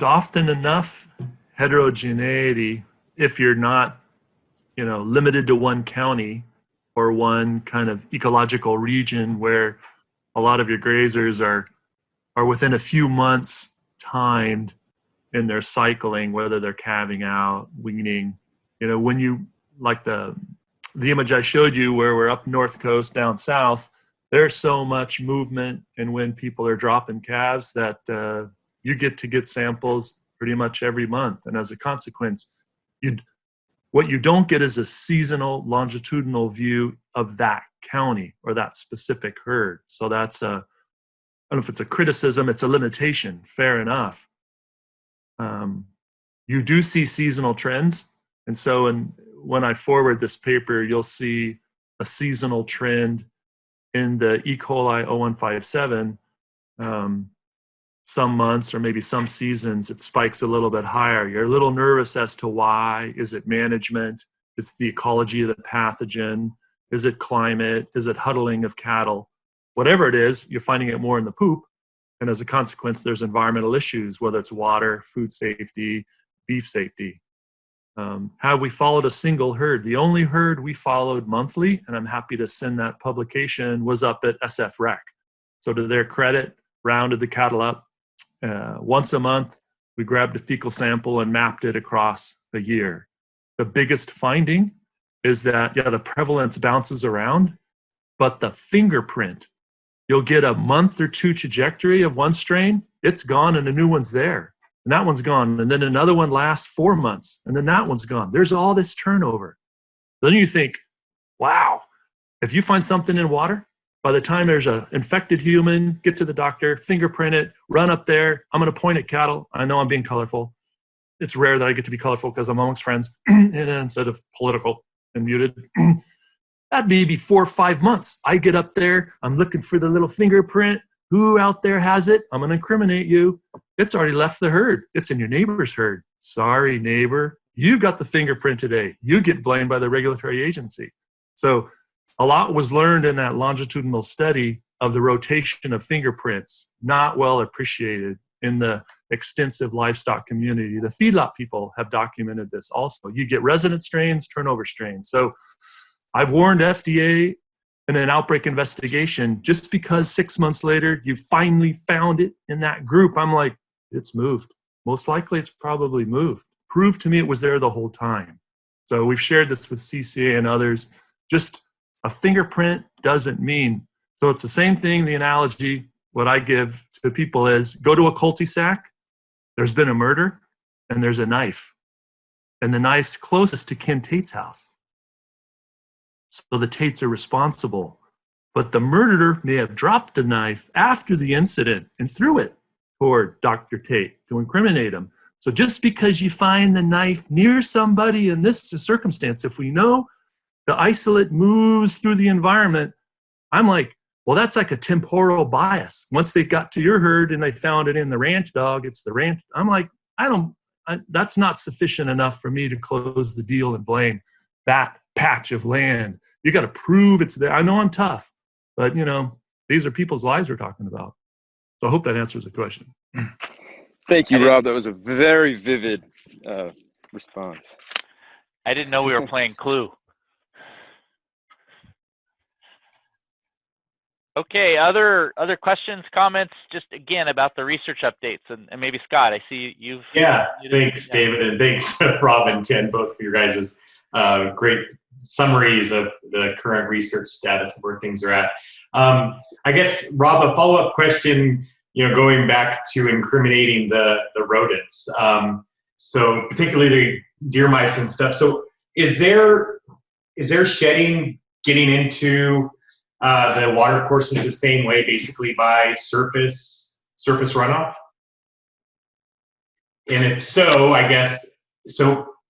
often enough heterogeneity if you're not, limited to one county or one kind of ecological region where a lot of your grazers are within a few months timed in their cycling, whether they're calving out, weaning. When you, like the image I showed you where we're up north coast, down south, there's so much movement, and when people are dropping calves that you get to get samples pretty much every month. And as a consequence, what you don't get is a seasonal longitudinal view of that county or that specific herd. So that's I don't know if it's a criticism, it's a limitation, fair enough. You do see seasonal trends. And so when I forward this paper, you'll see a seasonal trend in the E. coli 0157. Some months or maybe some seasons, it spikes a little bit higher. You're a little nervous as to why. Is it management? Is it the ecology of the pathogen? Is it climate? Is it huddling of cattle? Whatever it is, you're finding it more in the poop. And as a consequence, there's environmental issues, whether it's water, food safety, beef safety. Have we followed a single herd? The only herd we followed monthly, and I'm happy to send that publication, was up at SF Rec. So to their credit, rounded the cattle up. Once a month, we grabbed a fecal sample and mapped it across the year. The biggest finding is that, the prevalence bounces around, but the fingerprint, you'll get a month or two trajectory of one strain, it's gone and a new one's there. And that one's gone. And then another one lasts 4 months, and then that one's gone. There's all this turnover. Then you think, wow, if you find something in water, by the time there's an infected human, get to the doctor, fingerprint it, run up there. I'm going to point at cattle. I know I'm being colorful. It's rare that I get to be colorful because I'm amongst friends and instead of political and muted. That may be 4 or 5 months. I get up there. I'm looking for the little fingerprint. Who out there has it? I'm going to incriminate you. It's already left the herd. It's in your neighbor's herd. Sorry, neighbor. You got the fingerprint today. You get blamed by the regulatory agency. So a lot was learned in that longitudinal study of the rotation of fingerprints, not well appreciated in the extensive livestock community. The feedlot people have documented this also. You get resident strains, turnover strains. So I've warned FDA in an outbreak investigation, just because 6 months later you finally found it in that group, I'm like, it's moved. Most likely it's probably moved. Prove to me it was there the whole time. So we've shared this with CCA and others. Just a fingerprint doesn't mean, so it's the same thing, the analogy, what I give to people is, go to a cul-de-sac, there's been a murder, and there's a knife. And the knife's closest to Ken Tate's house. So the Tates are responsible. but the murderer may have dropped the knife after the incident and threw it toward Dr. Tate to incriminate him. So just because you find the knife near somebody in this circumstance, if we know the isolate moves through the environment, I'm like, well, that's like a temporal bias. Once they got to your herd and they found it in the ranch dog, it's the ranch. I'm like, that's not sufficient enough for me to close the deal and blame that patch of land. You got to prove it's there. I know I'm tough, but these are people's lives we're talking about. So I hope that answers the question. Thank you, Rob. That was a very vivid response. I didn't know we were playing Clue. Okay, other questions, comments, just again about the research updates, and maybe Scott, I see you've... Yeah, thanks, David, and thanks, Rob and Ken, both of your guys' great summaries of the current research status of where things are at. I guess, Rob, a follow-up question, going back to incriminating the rodents. So particularly the deer mice and stuff. So is there shedding getting into the water courses the same way, basically by surface runoff? And if so, I guess,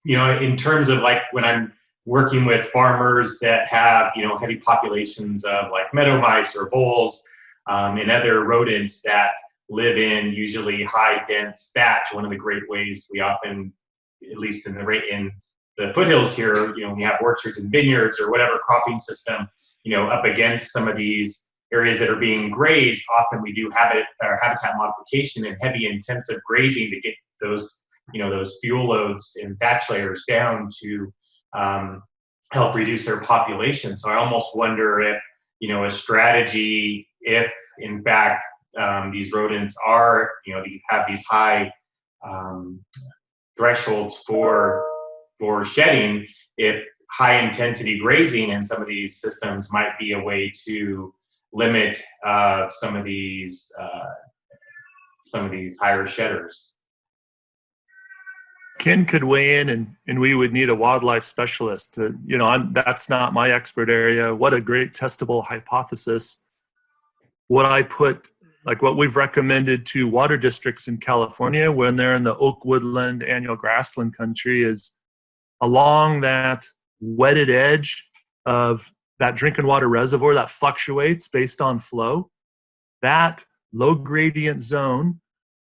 in terms of like when I'm working with farmers that have, heavy populations of like meadow mice or voles and other rodents that live in usually high dense thatch, one of the great ways we often, at least in the foothills here, we have orchards and vineyards or whatever cropping system, up against some of these areas that are being grazed, often we do habitat modification and heavy intensive grazing to get those, those fuel loads and thatch layers down to help reduce their population. So I almost wonder if, a strategy, if in fact these rodents are, have these high thresholds for shedding, if high intensity grazing in some of these systems might be a way to limit some of these higher shedders. Ken could weigh in, and we would need a wildlife specialist to, that's not my expert area. What a great testable hypothesis. What I put, like what we've recommended to water districts in California when they're in the oak woodland annual grassland country, is along that wetted edge of that drinking water reservoir that fluctuates based on flow, that low gradient zone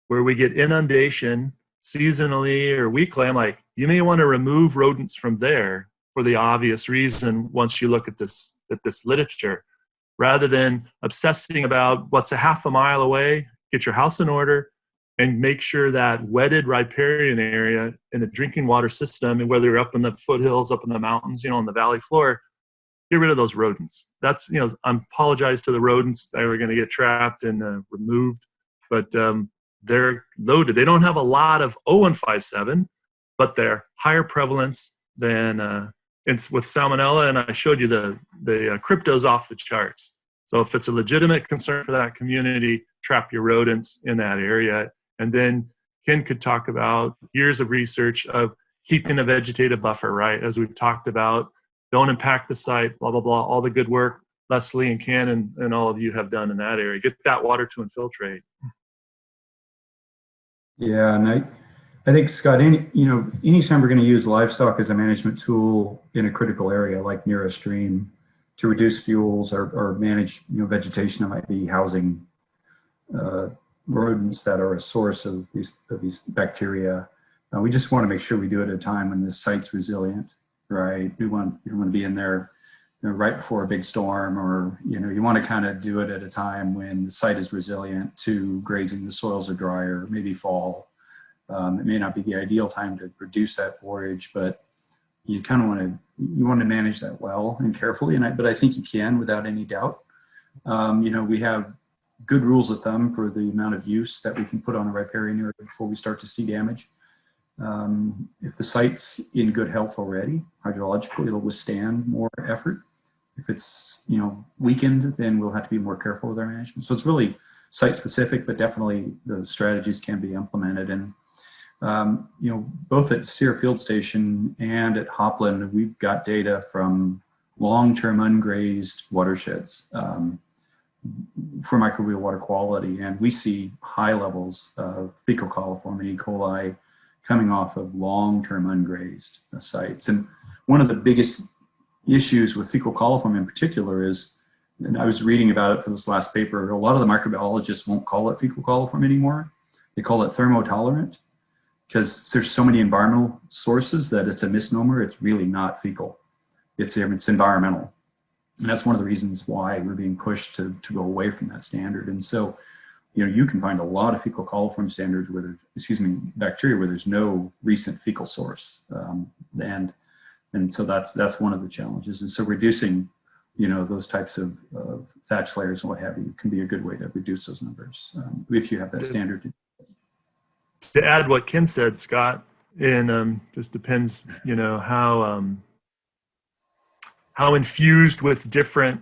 where we get inundation seasonally or weekly, I'm like, you may want to remove rodents from there for the obvious reason once you look at this literature, rather than obsessing about what's a half a mile away. Get your house in order and make sure that wetted riparian area in a drinking water system, and whether you're up in the foothills, up in the mountains, on the valley floor, get rid of those rodents. That's, I apologize to the rodents that are going to get trapped and removed, but they're loaded. They don't have a lot of O157, but they're higher prevalence than with salmonella, and I showed you the crypto's off the charts. So if it's a legitimate concern for that community, trap your rodents in that area. And then Ken could talk about years of research of keeping a vegetative buffer, right? As we've talked about, don't impact the site, blah, blah, blah, all the good work Leslie and Ken and all of you have done in that area. Get that water to infiltrate. Yeah, and I think, Scott, anytime we're going to use livestock as a management tool in a critical area like near a stream to reduce fuels or manage vegetation that might be housing rodents that are a source of these bacteria, we just want to make sure we do it at a time when the site's resilient, right? You don't want to be in there right before a big storm, or you want to kind of do it at a time when the site is resilient to grazing, the soils are drier, maybe fall. It may not be the ideal time to reduce that forage, but you kind of want to manage that well and carefully. But I think you can without any doubt. We have good rules of thumb for the amount of use that we can put on a riparian area before we start to see damage. If the site's in good health already, hydrologically, it'll withstand more effort. If it's weakened, then we'll have to be more careful with our management. So it's really site specific, but definitely the strategies can be implemented. And both at Sear Field Station and at Hopland, we've got data from long-term ungrazed watersheds for microbial water quality. And we see high levels of fecal coliform and E. coli coming off of long-term ungrazed sites. And one of the biggest issues with fecal coliform in particular is, and I was reading about it for this last paper, a lot of the microbiologists won't call it fecal coliform anymore. They call it thermotolerant because there's so many environmental sources that it's a misnomer. It's really not fecal. It's environmental. And that's one of the reasons why we're being pushed to go away from that standard. And so, you can find a lot of fecal coliform standards where there's, bacteria where there's no recent fecal source. And so that's one of the challenges. And so reducing, those types of thatch layers and what have you can be a good way to reduce those numbers if you have that standard. To add what Ken said, Scott, and just depends, how infused with different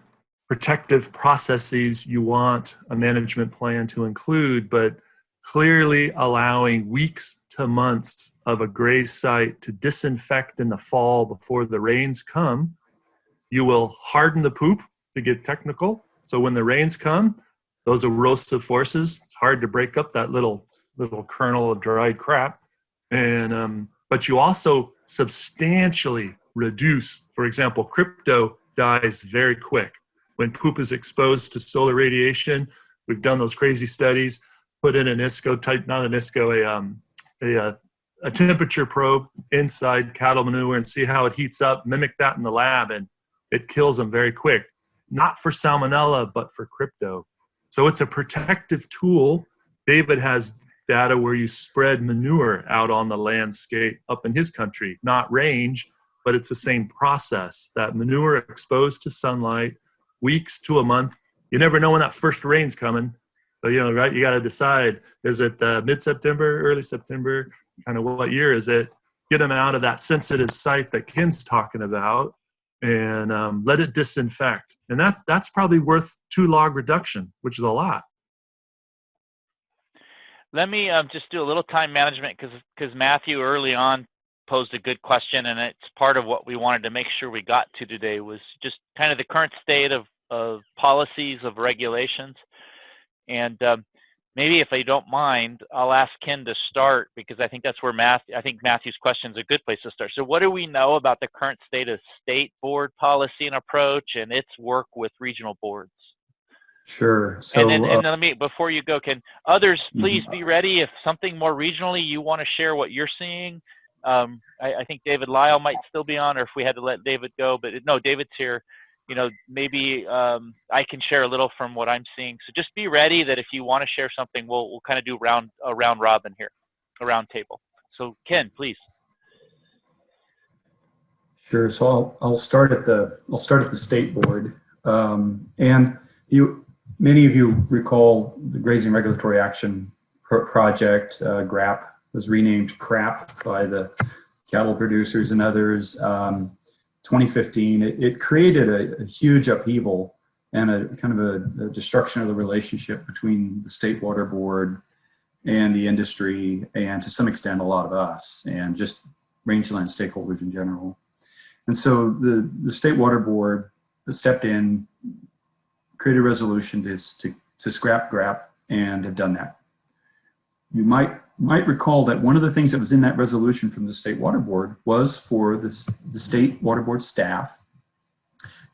protective processes you want a management plan to include, but clearly allowing weeks to months of a grazed site to disinfect in the fall before the rains come. You will harden the poop, to get technical. So when the rains come, those erosive forces, it's hard to break up that little kernel of dried crap. And but you also substantially reduce, for example, crypto dies very quick. When poop is exposed to solar radiation, we've done those crazy studies, put in an ISCO type, not an ISCO, a temperature probe inside cattle manure and see how it heats up, mimic that in the lab, and it kills them very quick. Not for salmonella, but for crypto. So it's a protective tool. David has data where you spread manure out on the landscape up in his country, not range, but it's the same process. That manure exposed to sunlight, weeks to a month. You never know when that first rain's coming. So, right, you got to decide, is it mid-September, early September, kind of what year is it? Get them out of that sensitive site that Ken's talking about and let it disinfect. And that's probably worth 2 log reduction, which is a lot. Let me just do a little time management because Matthew early on posed a good question, and it's part of what we wanted to make sure we got to today was just kind of the current state of policies, of regulations. And maybe if you don't mind, I'll ask Ken to start because I think that's where I think Matthew's question is a good place to start. So what do we know about the current state of state board policy and approach and its work with regional boards? Sure. So, and let me, before you go, Ken, others, please be ready. If something more regionally, you want to share what you're seeing. I think David Lyle might still be on, or if we had to let David go, but no, David's here. Maybe I can share a little from what I'm seeing. So just be ready that if you want to share something, we'll kind of do a round robin here, a round table. So Ken, please. Sure. So I'll start at the state board, and many of you recall the Grazing Regulatory Action Project. GRAP was renamed CRAP by the cattle producers and others. 2015, it created a huge upheaval and a kind of a destruction of the relationship between the State Water Board and the industry, and to some extent a lot of us, and just rangeland stakeholders in general. And so the State Water Board stepped in, created a resolution to scrap GRAP, and have done that. You might recall that one of the things that was in that resolution from the State Water Board was for the State Water Board staff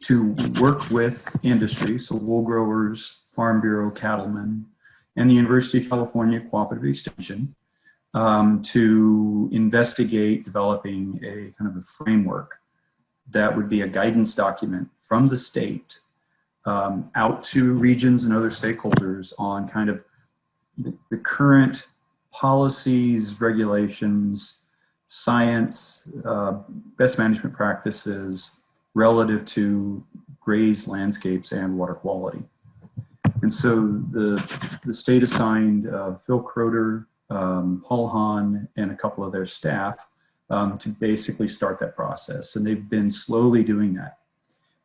to work with industry, so wool growers, Farm Bureau, cattlemen, and the University of California Cooperative Extension to investigate developing a kind of a framework that would be a guidance document from the state out to regions and other stakeholders on kind of the current policies, regulations, science, best management practices relative to grazed landscapes and water quality. And so the state assigned Phil Croder, Paul Hahn, and a couple of their staff to basically start that process. And they've been slowly doing that.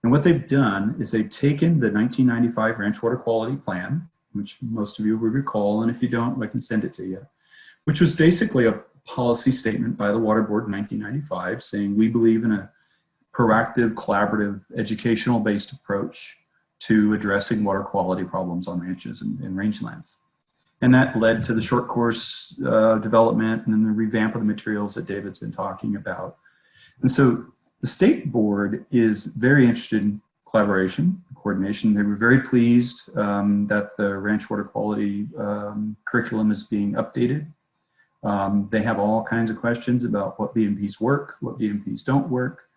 And what they've done is they've taken the 1995 Ranch Water Quality Plan, which most of you will recall, and if you don't, I can send it to you, which was basically a policy statement by the Water Board in 1995 saying we believe in a proactive, collaborative, educational-based approach to addressing water quality problems on ranches and rangelands. And that led to the short course development and then the revamp of the materials that David's been talking about. And so the state board is very interested in collaboration, coordination. They were very pleased that the ranch water quality curriculum is being updated. They have all kinds of questions about what BMPs work, what BMPs don't work.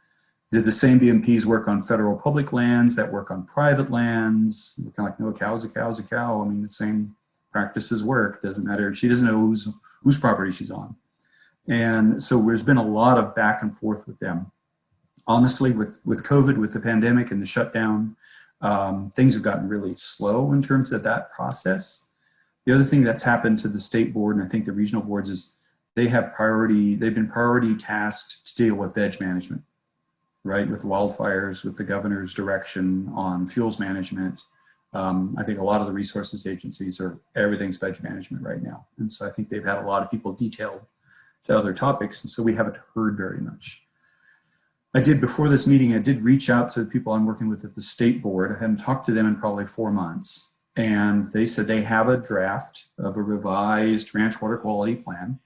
Did the same BMPs work on federal public lands that work on private lands? Kind of like, no, a cow's a cow's a cow. I mean, the same practices work, doesn't matter. She doesn't know whose property she's on. And so there's been a lot of back and forth with them. Honestly, with COVID, with the pandemic and the shutdown, things have gotten really slow in terms of that process. The other thing that's happened to the state board, and I think the regional boards, is they've been priority tasked to deal with veg management, right? With wildfires, with the governor's direction on fuels management. I think a lot of the resources agencies everything's veg management right now. And so I think they've had a lot of people detailed to other topics. And so we haven't heard very much. Before this meeting, I did reach out to the people I'm working with at the state board. I hadn't talked to them in probably 4 months. And they said they have a draft of a revised ranch water quality plan,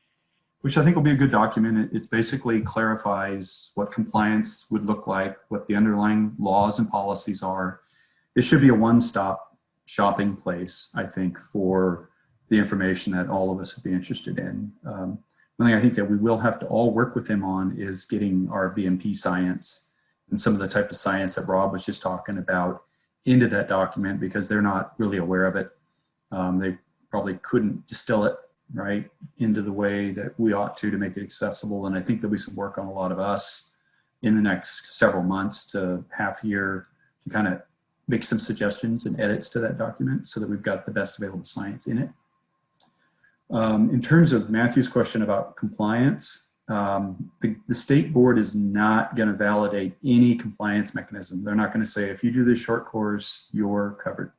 which I think will be a good document. It basically clarifies what compliance would look like, what the underlying laws and policies are. It should be a one-stop shopping place, I think, for the information that all of us would be interested in. One thing I think that we will have to all work with them on is getting our BMP science and some of the type of science that Rob was just talking about into that document, because they're not really aware of it. They probably couldn't distill it right into the way that we ought to make it accessible. And I think there'll be some work on a lot of us in the next several months to half year to kind of make some suggestions and edits to that document so that we've got the best available science in it. In terms of Matthew's question about compliance, the state board is not going to validate any compliance mechanism. They're not going to say, if you do this short course, you're covered.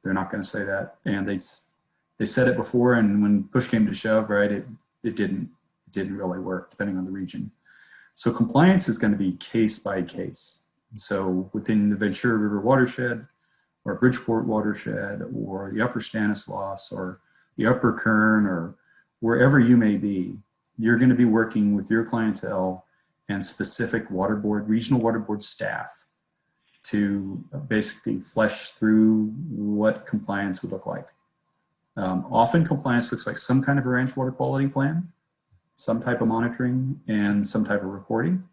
They're not going to say that. And they said it before, and when push came to shove, right, it didn't really work, depending on the region. So compliance is going to be case by case. So within the Ventura River watershed, or Bridgeport watershed, or the Upper Stanislaus, or the Upper Kern, or wherever you may be, you're going to be working with your clientele and specific water board, regional water board staff to basically flesh through what compliance would look like. Often compliance looks like some kind of a ranch water quality plan, some type of monitoring, and some type of reporting.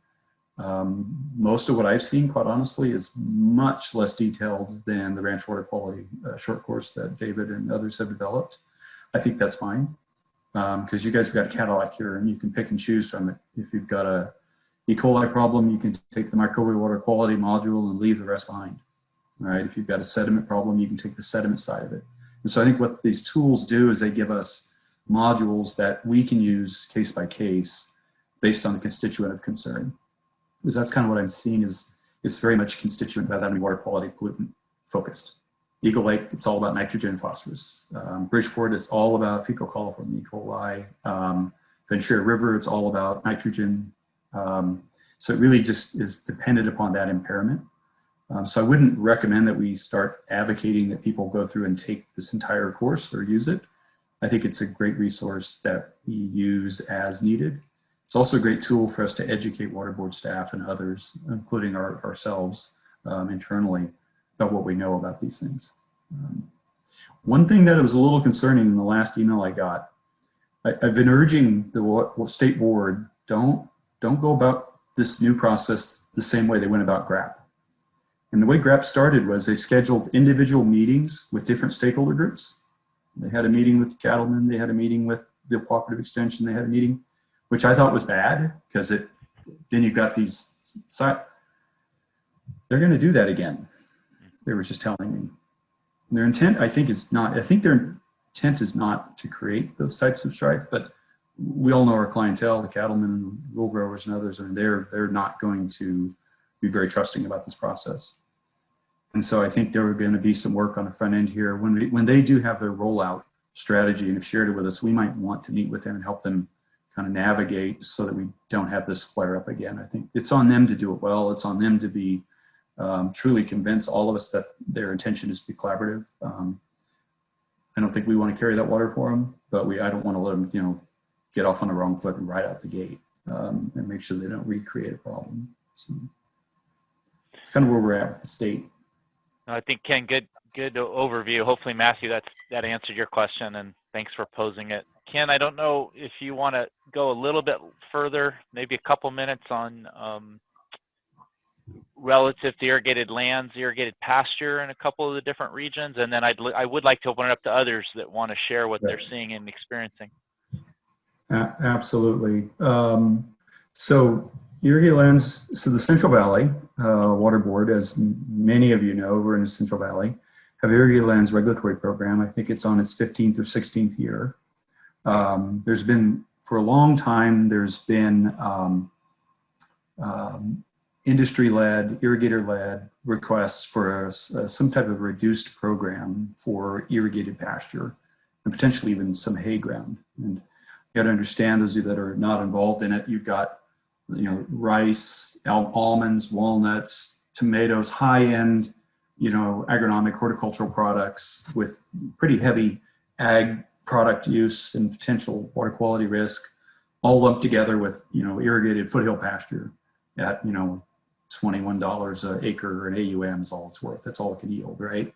Most of what I've seen, quite honestly, is much less detailed than the ranch water quality short course that David and others have developed. I think that's fine, because you guys have got Cadillac here and you can pick and choose from it. If you've got a E. coli problem, you can take the microbial water quality module and leave the rest behind. All right? If you've got a sediment problem, you can take the sediment side of it. And so I think what these tools do is they give us modules that we can use case by case based on the constituent of concern. Because that's kind of what I'm seeing is it's very much constituent rather than water quality pollutant focused. Eagle Lake, it's all about nitrogen and phosphorus. Bridgeport, it's all about fecal coliform E. coli. Ventura River, it's all about nitrogen. So it really just is dependent upon that impairment. So I wouldn't recommend that we start advocating that people go through and take this entire course or use it. I think it's a great resource that we use as needed. It's also a great tool for us to educate water board staff and others, including ourselves internally, about what we know about these things. One thing that was a little concerning in the last email I got, I've been urging the state board, don't go about this new process the same way they went about GRAP. And the way GRAP started was they scheduled individual meetings with different stakeholder groups. They had a meeting with cattlemen, they had a meeting with the cooperative extension, they had a meeting, which I thought was bad, because then you've got these, they're going to do that again. They were just telling me. And their intent, I think their intent is not to create those types of strife, but we all know our clientele, the cattlemen and wool growers and others, and they're not going to be very trusting about this process. And so I think there are going to be some work on the front end here. When they do have their rollout strategy and have shared it with us, we might want to meet with them and help them kind of navigate so that we don't have this flare up again. I think it's on them to do it well. It's on them to be truly convince all of us that their intention is to be collaborative. I don't think we want to carry that water for them, but I don't want to let them, get off on the wrong foot and right out the gate, and make sure they don't recreate a problem. So it's kind of where we're at with the state. I think, Ken, good overview. Hopefully, Matthew, that answered your question, and thanks for posing it. Ken, I don't know if you want to go a little bit further, maybe a couple minutes on relative to irrigated lands, irrigated pasture in a couple of the different regions, and then I would like to open it up to others that want to share what they're seeing and experiencing. Absolutely. So irrigated lands, so the Central Valley Water Board, as many of you know, we're in the Central Valley, have irrigated lands regulatory program. I think it's on its 15th or 16th year. There's been, for a long time, there's been industry-led, irrigator-led requests for some type of reduced program for irrigated pasture and potentially even some hay ground. And you got to understand, those of you that are not involved in it, you've got rice, almonds, walnuts, tomatoes, high-end, agronomic horticultural products with pretty heavy ag product use and potential water quality risk, all lumped together with irrigated foothill pasture at $21 an acre, an AUM is all it's worth. That's all it can yield, right?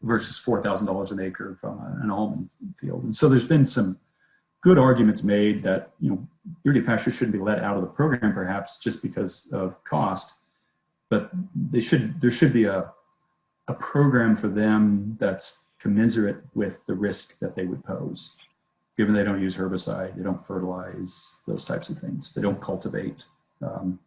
Versus $4,000 an acre from an almond field. And so there's been some good arguments made that irrigated pasture shouldn't be let out of the program, perhaps just because of cost, but there should be a program for them that's commensurate with the risk that they would pose, given they don't use herbicide, they don't fertilize, those types of things, they don't cultivate. And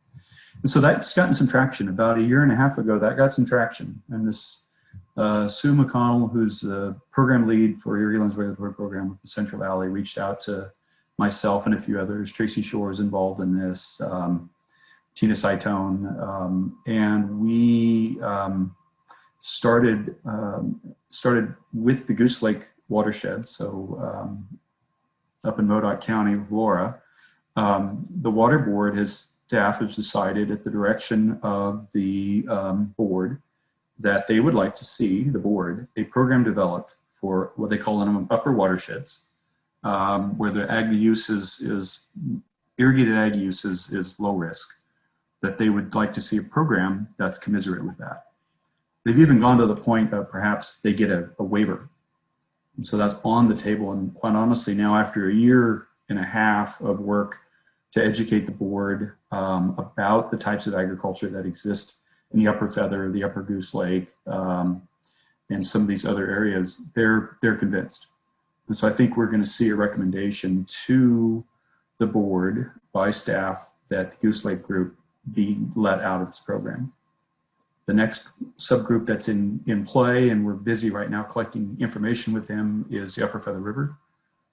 so that's gotten some traction. About a year and a half ago, that got some traction. And this Sue McConnell, who's the program lead for irrigated lands regulatory program with the Central Valley, reached out to myself and a few others. Tracy Shore is involved in this, Tina Saitone, and we started with the Goose Lake watershed, so up in Modoc County with Laura. The water board staff has decided, at the direction of the board, that they would like to see, the board, a program developed for what they call upper watersheds, where the ag use is irrigated ag use is low risk, that they would like to see a program that's commensurate with that. They've even gone to the point of perhaps they get a waiver. And so that's on the table. And quite honestly, now after a year and a half of work to educate the board about the types of agriculture that exist in the Upper Feather, the Upper Goose Lake, and some of these other areas, they're convinced. And so I think we're going to see a recommendation to the board by staff that the Goose Lake group be let out of this program. The next subgroup that's in play, and we're busy right now collecting information with them, is the Upper Feather River.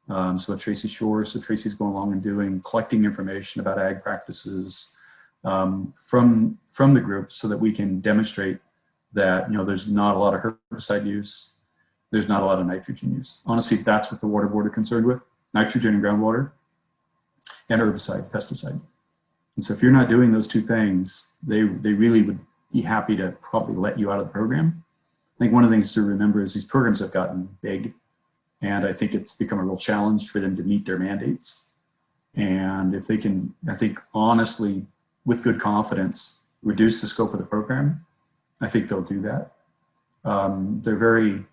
So Tracy Shore, so Tracy's going along and collecting information about ag practices from the group, so that we can demonstrate that there's not a lot of herbicide use, there's not a lot of nitrogen use. Honestly, that's what the water board are concerned with: nitrogen in groundwater and herbicide, pesticide. And so if you're not doing those two things, they really would be happy to probably let you out of the program. I think one of the things to remember is these programs have gotten big, and I think it's become a real challenge for them to meet their mandates. And if they can, I think honestly, with good confidence, reduce the scope of the program, I think they'll do that. They're very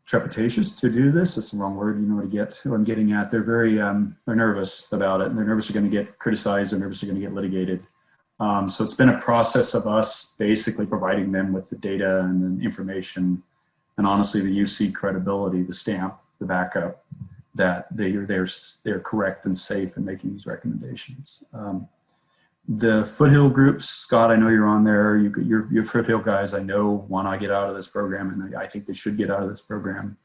trepidatious to do this. That's the wrong word, what I'm getting at. They're very, they're nervous about it, and they're nervous they're going to get criticized, they're nervous they're going to get litigated. So it's been a process of us basically providing them with the data and the information, and honestly the UC credibility, the stamp, the backup, that they're correct and safe in making these recommendations. The foothill groups, Scott, I know you're on there. Your foothill guys, I know, want to get out of this program, and I think they should get out of this program.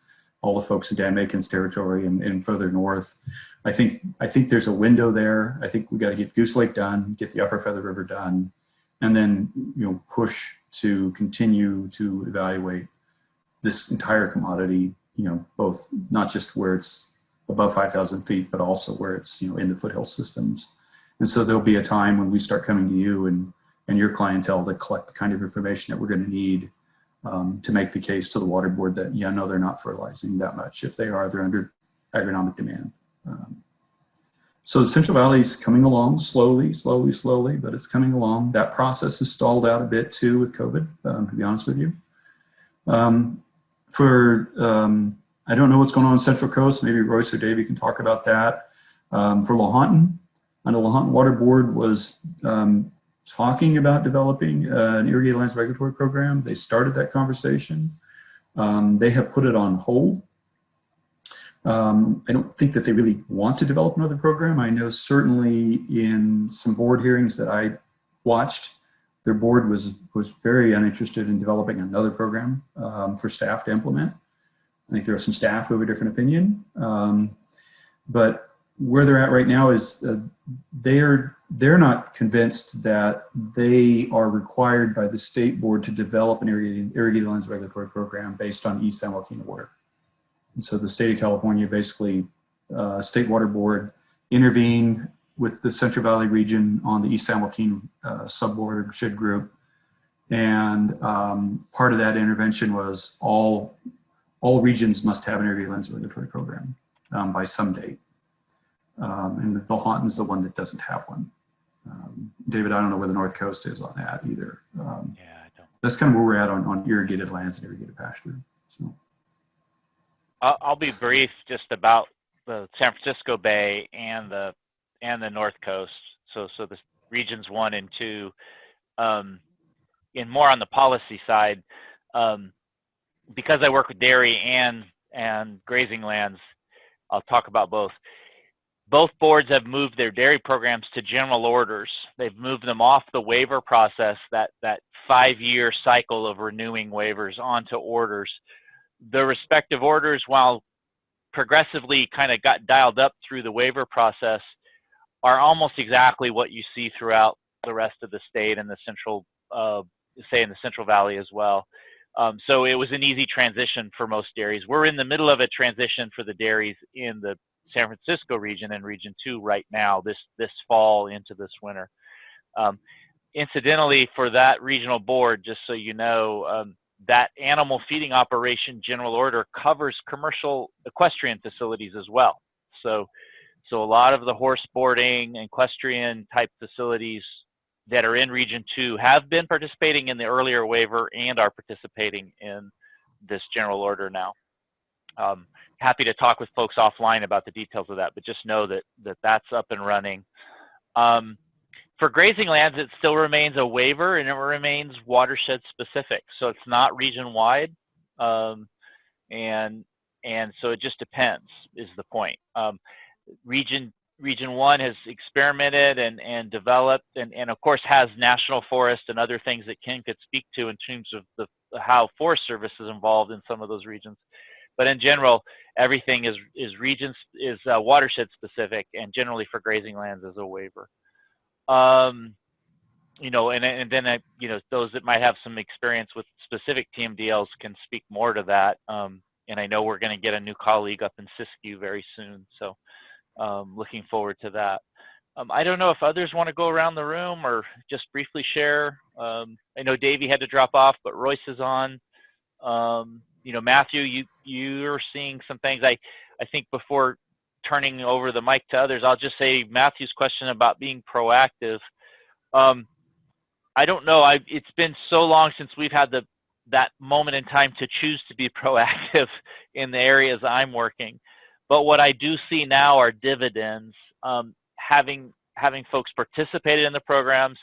All the folks in Dan Macon's territory and further north. I think there's a window there. I think we got to get Goose Lake done, get the Upper Feather River done, and then push to continue to evaluate this entire commodity. Both not just where it's above 5,000 feet, but also where it's, in the foothill systems. And so there'll be a time when we start coming to you and your clientele to collect the kind of information that we're going to need to make the case to the water board that, no, they're not fertilizing that much. If they are, they're under agronomic demand. So the Central Valley is coming along slowly, but it's coming along. That process is stalled out a bit too with COVID, to be honest with you. I don't know what's going on in Central Coast. Maybe Royce or Dave, you can talk about that. For Lahontan, I know Lahontan Water Board was talking about developing an irrigated lands regulatory program. They started that conversation. They have put it on hold. I don't think that they really want to develop another program. I know certainly in some board hearings that I watched, their board was very uninterested in developing another program for staff to implement. I think there are some staff who have a different opinion. But where they're at right now is they're not convinced that they are required by the state board to develop an irrigated lands regulatory program based on East San Joaquin water. And so the state of California, basically, State Water Board intervened with the Central Valley region on the East San Joaquin subboard or SHID group. And part of that intervention was all regions must have an irrigated lands regulatory program by some date. And the Lahontan is the one that doesn't have one. David, I don't know where the North Coast is on that either. Yeah, I don't. That's kind of where we're at on irrigated lands and irrigated pasture. So. I'll be brief just about the San Francisco Bay and the North Coast. So the regions 1 and 2, and more on the policy side, because I work with dairy and grazing lands, I'll talk about both. Both boards have moved their dairy programs to general orders. They've moved them off the waiver process, that 5-year cycle of renewing waivers, onto orders. The respective orders, while progressively kind of got dialed up through the waiver process, are almost exactly what you see throughout the rest of the state and the central, say in the Central Valley as well. So it was an easy transition for most dairies. We're in the middle of a transition for the dairies in the San Francisco region and Region 2 right now, this fall into this winter. Incidentally, for that regional board, just so you know, that animal feeding operation general order covers commercial equestrian facilities as well. So a lot of the horse boarding and equestrian type facilities that are in Region 2 have been participating in the earlier waiver and are participating in this general order now. Happy to talk with folks offline about the details of that, but just know that's up and running. For grazing lands, it still remains a waiver and it remains watershed specific. So it's not region wide. And so it just depends is the point. Region 1 has experimented and developed and of course has national forest and other things that Ken could speak to in terms of how Forest Service is involved in some of those regions. But in general, everything is watershed specific, and generally for grazing lands is a waiver. You know, and then you know, those that might have some experience with specific TMDLs can speak more to that. And I know we're going to get a new colleague up in Siskiyou very soon, so looking forward to that. I don't know if others want to go around the room or just briefly share. I know Davey had to drop off, but Royce is on. You know, Matthew, you're seeing some things. I think before turning over the mic to others, I'll just say Matthew's question about being proactive. I don't know. It's been so long since we've had that moment in time to choose to be proactive in the areas I'm working. But what I do see now are dividends. Having folks participated in the programs,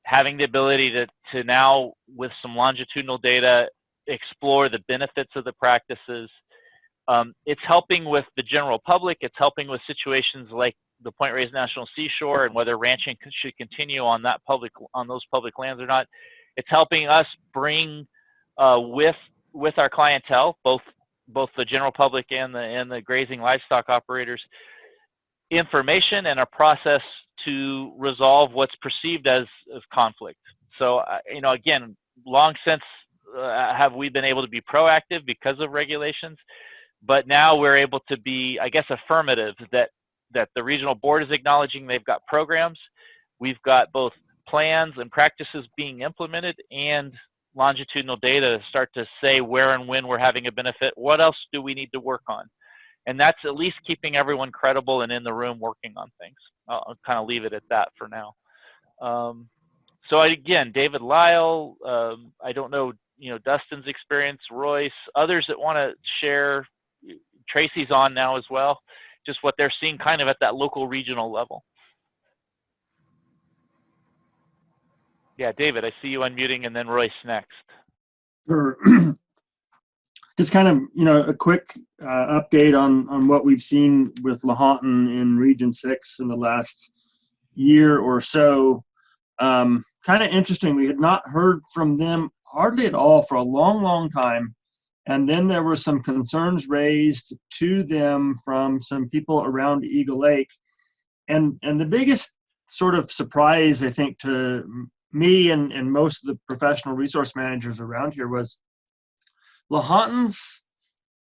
having the ability to now, with some longitudinal data, explore the benefits of the practices. It's helping with the general public. It's helping with situations like the Point Reyes National Seashore and whether ranching should continue on those public lands or not. It's helping us bring with our clientele, both the general public and the grazing livestock operators, information and a process to resolve what's perceived as conflict. So, you know, again, long since have we been able to be proactive because of regulations, But now we're able to be, I guess, affirmative that the regional board is acknowledging they've got programs. We've got both plans and practices being implemented and longitudinal data to start to say where and when we're having a benefit. What else do we need to work on? And that's at least keeping everyone credible and in the room working on things. I'll kind of leave it at that for now. So again, David Lyle, I don't know, Dustin's experience, Royce, others that want to share. Tracy's on now as well, just what they're seeing kind of at that local regional level. Yeah, David, I see you unmuting, and then Royce next. Sure. Just kind of, a quick update on what we've seen with Lahontan in Region 6 in the last year or so. Kind of interesting. We had not heard from them hardly at all for a long, long time. And then there were some concerns raised to them from some people around Eagle Lake. And the biggest sort of surprise, I think, to me and most of the professional resource managers around here was Lahontan's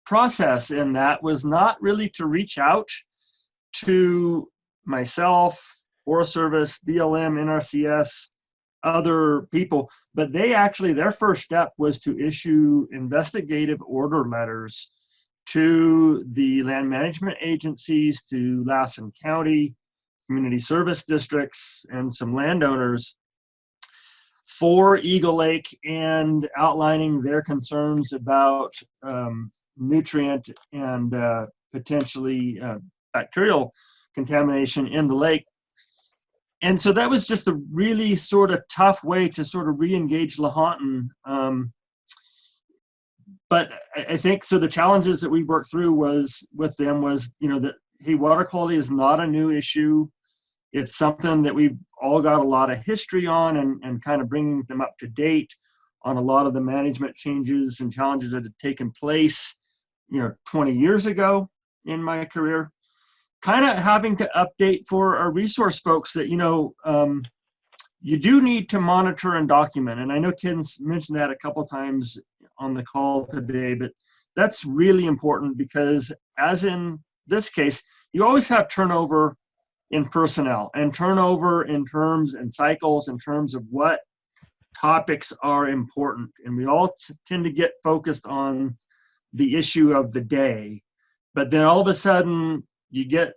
process in that was not really to reach out to myself, Forest Service, BLM, NRCS, other people, but they actually, their first step was to issue investigative order letters to the land management agencies, to Lassen County, community service districts, and some landowners for Eagle Lake, and outlining their concerns about nutrient and potentially bacterial contamination in the lake. And so that was just a really sort of tough way to sort of re-engage Lahontan. But I think, so the challenges that we worked through with them was, that, hey, water quality is not a new issue. It's something that we've all got a lot of history on, and kind of bringing them up to date on a lot of the management changes and challenges that had taken place, 20 years ago in my career. Kind of having to update for our resource folks that, you do need to monitor and document. And I know Ken's mentioned that a couple times on the call today, but that's really important because, as in this case, you always have turnover in personnel and turnover in terms and cycles in terms of what topics are important. And we all tend to get focused on the issue of the day, but then all of a sudden you get,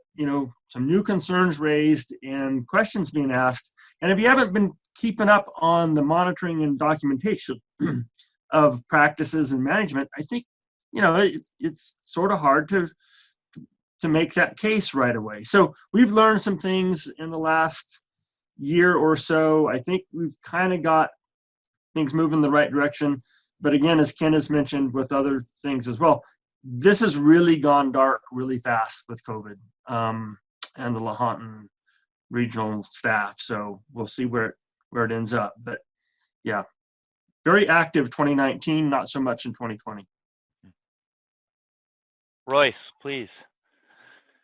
some new concerns raised and questions being asked. And if you haven't been keeping up on the monitoring and documentation of practices and management, I think, it's sort of hard to make that case right away. So we've learned some things in the last year or so. I think we've kind of got things moving in the right direction. But again, as Ken has mentioned with other things as well, this has really gone dark really fast with COVID and the Lahontan regional staff. So we'll see where it ends up. But yeah, very active 2019, not so much in 2020. Royce, please.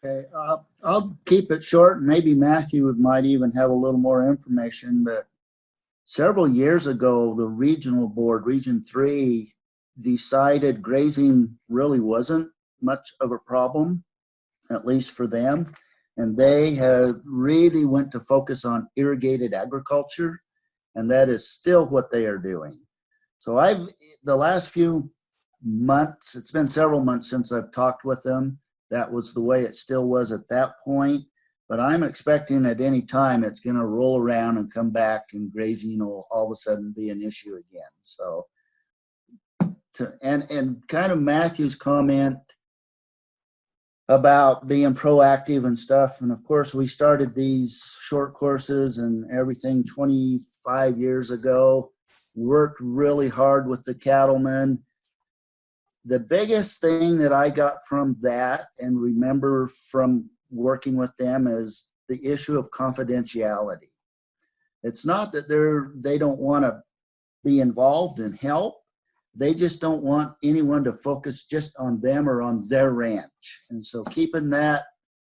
Okay, I'll keep it short. Maybe Matthew might even have a little more information, but several years ago, the regional board, Region 3, decided grazing really wasn't much of a problem, at least for them. And they had really went to focus on irrigated agriculture, and that is still what they are doing. So the last few months, it's been several months since I've talked with them. That was the way it still was at that point. But I'm expecting at any time it's going to roll around and come back, and grazing will all of a sudden be an issue again. So, and kind of Matthew's comment about being proactive and stuff. And of course, we started these short courses and everything 25 years ago, worked really hard with the cattlemen. The biggest thing that I got from that and remember from working with them is the issue of confidentiality. It's not that they don't want to be involved and help. They just don't want anyone to focus just on them or on their ranch. And so keeping that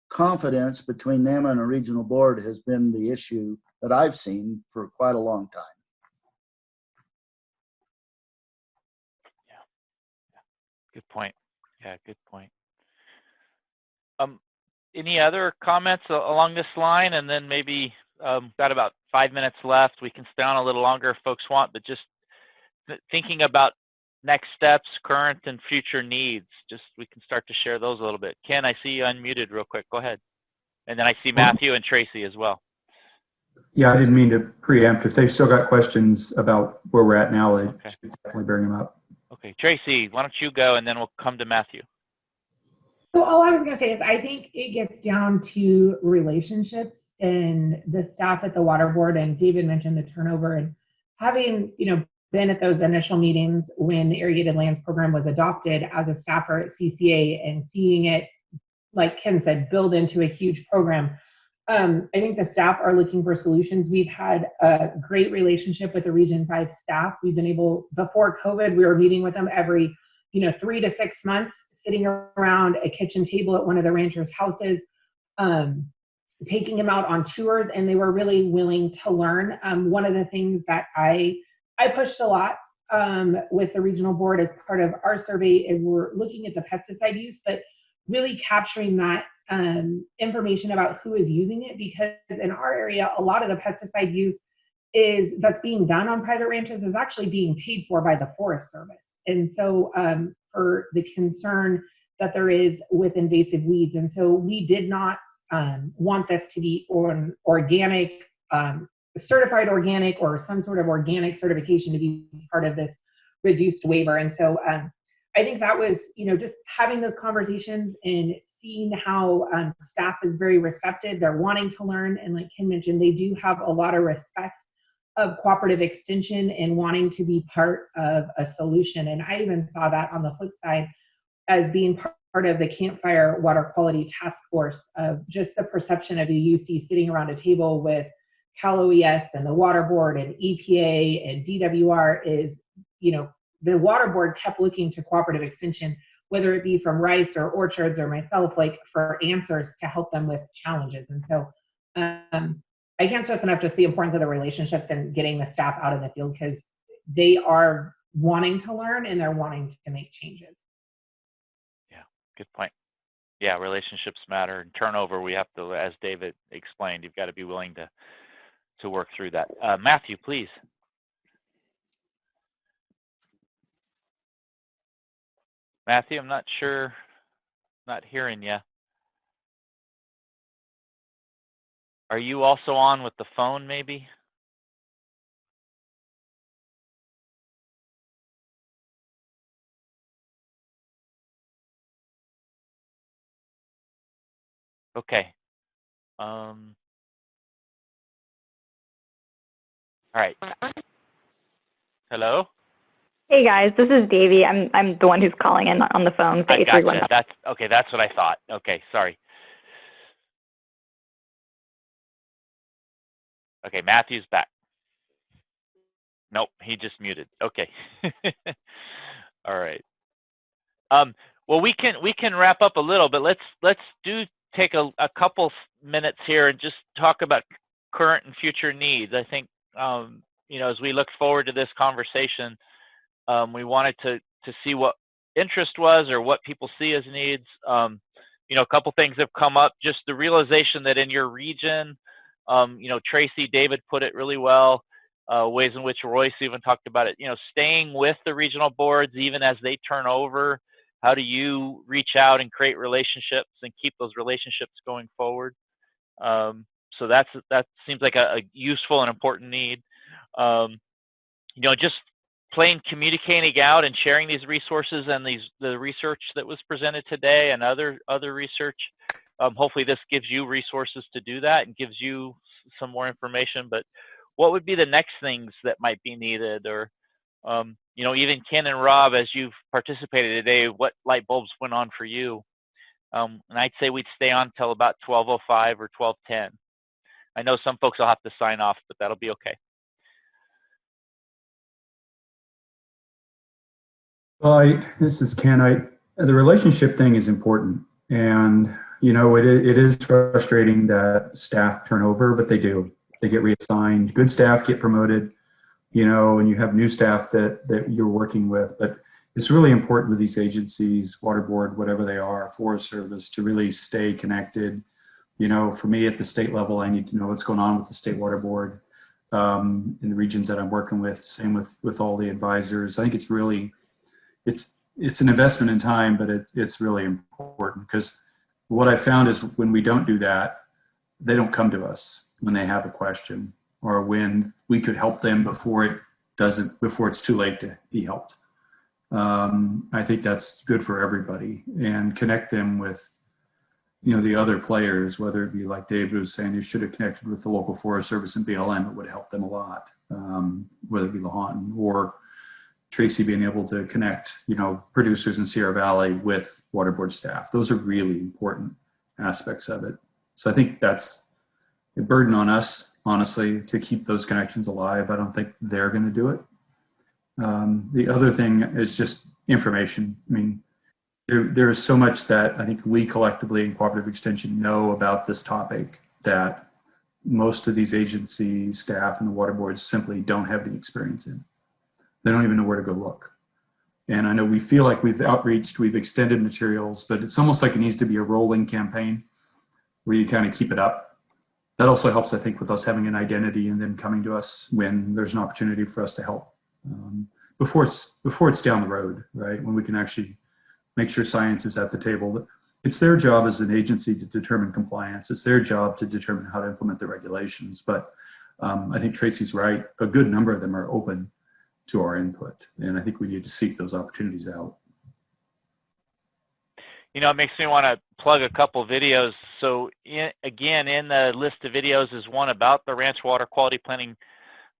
confidence between them and a regional board has been the issue that I've seen for quite a long time. Good point. Yeah, good point. Any other comments along this line? And then maybe got about 5 minutes left. We can stay on a little longer if folks want, but just thinking about next steps, current and future needs. Just we can start to share those a little bit. Ken, I see you unmuted real quick. Go ahead. And then I see Matthew and Tracy as well. Yeah, I didn't mean to preempt. If they've still got questions about where we're at now, they should definitely bring them up. Okay, Tracy, why don't you go and then we'll come to Matthew. So all I was going to say is I think it gets down to relationships and the staff at the water board, and David mentioned the turnover, and having, you know, been at those initial meetings when the irrigated lands program was adopted as a staffer at CCA and seeing it, like Ken said, build into a huge program. I think the staff are looking for solutions. We've had a great relationship with the Region 5 staff. We've been able, before COVID, we were meeting with them every, 3 to 6 months, sitting around a kitchen table at one of the ranchers' houses, taking them out on tours, and they were really willing to learn. One of the things that I pushed a lot with the regional board as part of our survey is we're looking at the pesticide use, but really capturing that information about who is using it, because in our area, a lot of the pesticide use that's being done on private ranches is actually being paid for by the Forest Service. And so for the concern that there is with invasive weeds. And so we did not want this to be organic, certified organic, or some sort of organic certification to be part of this reduced waiver. And so I think that was, just having those conversations and seeing how staff is very receptive. They're wanting to learn. And like Ken mentioned, they do have a lot of respect of cooperative extension and wanting to be part of a solution. And I even saw that on the flip side as being part of the Campfire Water Quality Task Force, of just the perception of the UC sitting around a table with Cal OES and the Water Board and EPA and DWR is, the Water Board kept looking to cooperative extension, whether it be from Rice or Orchards or myself, like for answers to help them with challenges. And so I can't stress enough just the importance of the relationships and getting the staff out in the field, because they are wanting to learn and they're wanting to make changes. Yeah, good point. Yeah, relationships matter. And turnover, we have to, as David explained, you've got to be willing to work through that. Matthew, please. Matthew, I'm not sure, not hearing you. Are you also on with the phone, maybe? Okay. All right. Hello? Hey guys, this is Davey. I'm the one who's calling in on the phone. I gotcha. That's okay. That's what I thought. Okay, sorry. Okay, Matthew's back. Nope, he just muted. Okay. All right. Well, we can wrap up a little, but let's take a couple minutes here and just talk about current and future needs. I think as we look forward to this conversation, we wanted to see what interest was or what people see as needs. A couple things have come up. Just the realization that in your region, Tracy, David put it really well. Ways in which Royce even talked about it. Staying with the regional boards even as they turn over. How do you reach out and create relationships and keep those relationships going forward? So that seems like a useful and important need. Just plain communicating out and sharing these resources and the research that was presented today and other research. Hopefully this gives you resources to do that and gives you some more information. But what would be the next things that might be needed? Or even Ken and Rob, as you've participated today, what light bulbs went on for you? And I'd say we'd stay on till about 12:05 or 12:10. I know some folks will have to sign off, but that'll be okay. Well, this is Ken. The relationship thing is important, and it is frustrating that staff turn over, but they do. They get reassigned. Good staff get promoted, and you have new staff that you're working with. But it's really important with these agencies, water board, whatever they are, Forest Service, to really stay connected. You know, for me at the state level, I need to know what's going on with the state water board in the regions that I'm working with. Same with all the advisors. I think it's really, it's an investment in time, but it's really important, because what I found is when we don't do that, they don't come to us when they have a question, or when we could help them before it's too late to be helped. I think that's good for everybody, and connect them with, you know, the other players, whether it be like David was saying, you should have connected with the local Forest Service and BLM. It would help them a lot, whether it be Lahontan or Tracy being able to connect, you know, producers in Sierra Valley with water board staff. Those are really important aspects of it. So I think that's a burden on us, honestly, to keep those connections alive. I don't think they're going to do it. The other thing is just information. I mean, there is so much that I think we collectively in Cooperative Extension know about this topic that most of these agency staff and the water boards simply don't have the experience in. They don't even know where to go look. And I know we feel like we've outreached, we've extended materials, but it's almost like it needs to be a rolling campaign where you kind of keep it up. That also helps, I think, with us having an identity and then coming to us when there's an opportunity for us to help. Before it's down the road, right? When we can actually make sure science is at the table. It's their job as an agency to determine compliance. It's their job to determine how to implement the regulations. But I think Tracy's right. A good number of them are open to our input. And I think we need to seek those opportunities out. You know, it makes me want to plug a couple videos. So again, in the list of videos is one about the Ranch Water Quality Planning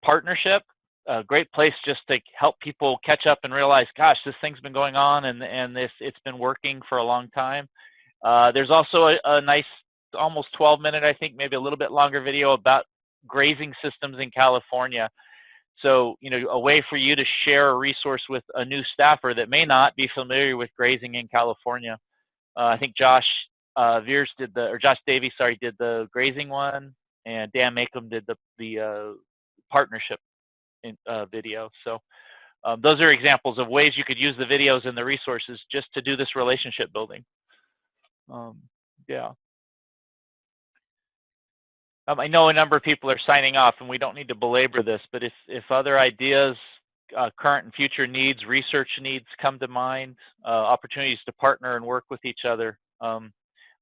Partnership. A great place just to help people catch up and realize, gosh, this thing's been going on and it's been working for a long time. There's also a nice, almost 12-minute, I think, maybe a little bit longer video about grazing systems in California. So, you know, a way for you to share a resource with a new staffer that may not be familiar with grazing in California. I think Josh Davies, did the grazing one, and Dan Makem did the partnership video. So those are examples of ways you could use the videos and the resources just to do this relationship building. Yeah. I know a number of people are signing off, and we don't need to belabor this, but if other ideas, current and future needs, research needs come to mind, opportunities to partner and work with each other,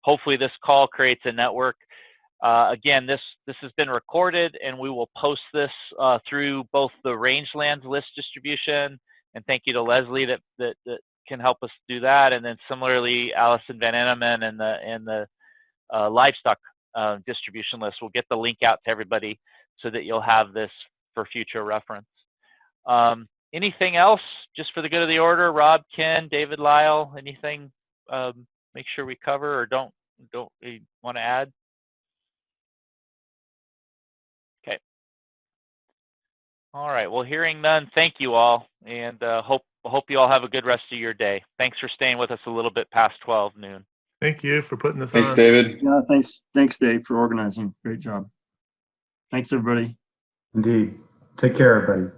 hopefully this call creates a network. Again, this has been recorded, and we will post this through both the rangelands list distribution, and thank you to Leslie that can help us do that, and then similarly Allison Van Enneman and the livestock distribution list. We'll get the link out to everybody so that you'll have this for future reference. Anything else, just for the good of the order? Rob, Ken, David, Lyle, anything make sure we cover or don't you want to add? Okay. All right. Well, hearing none, thank you all, and hope you all have a good rest of your day. Thanks for staying with us a little bit past 12 noon. Thank you for putting this on. Thanks, David. Yeah, thanks, Dave, for organizing. Great job. Thanks, everybody. Indeed. Take care, everybody.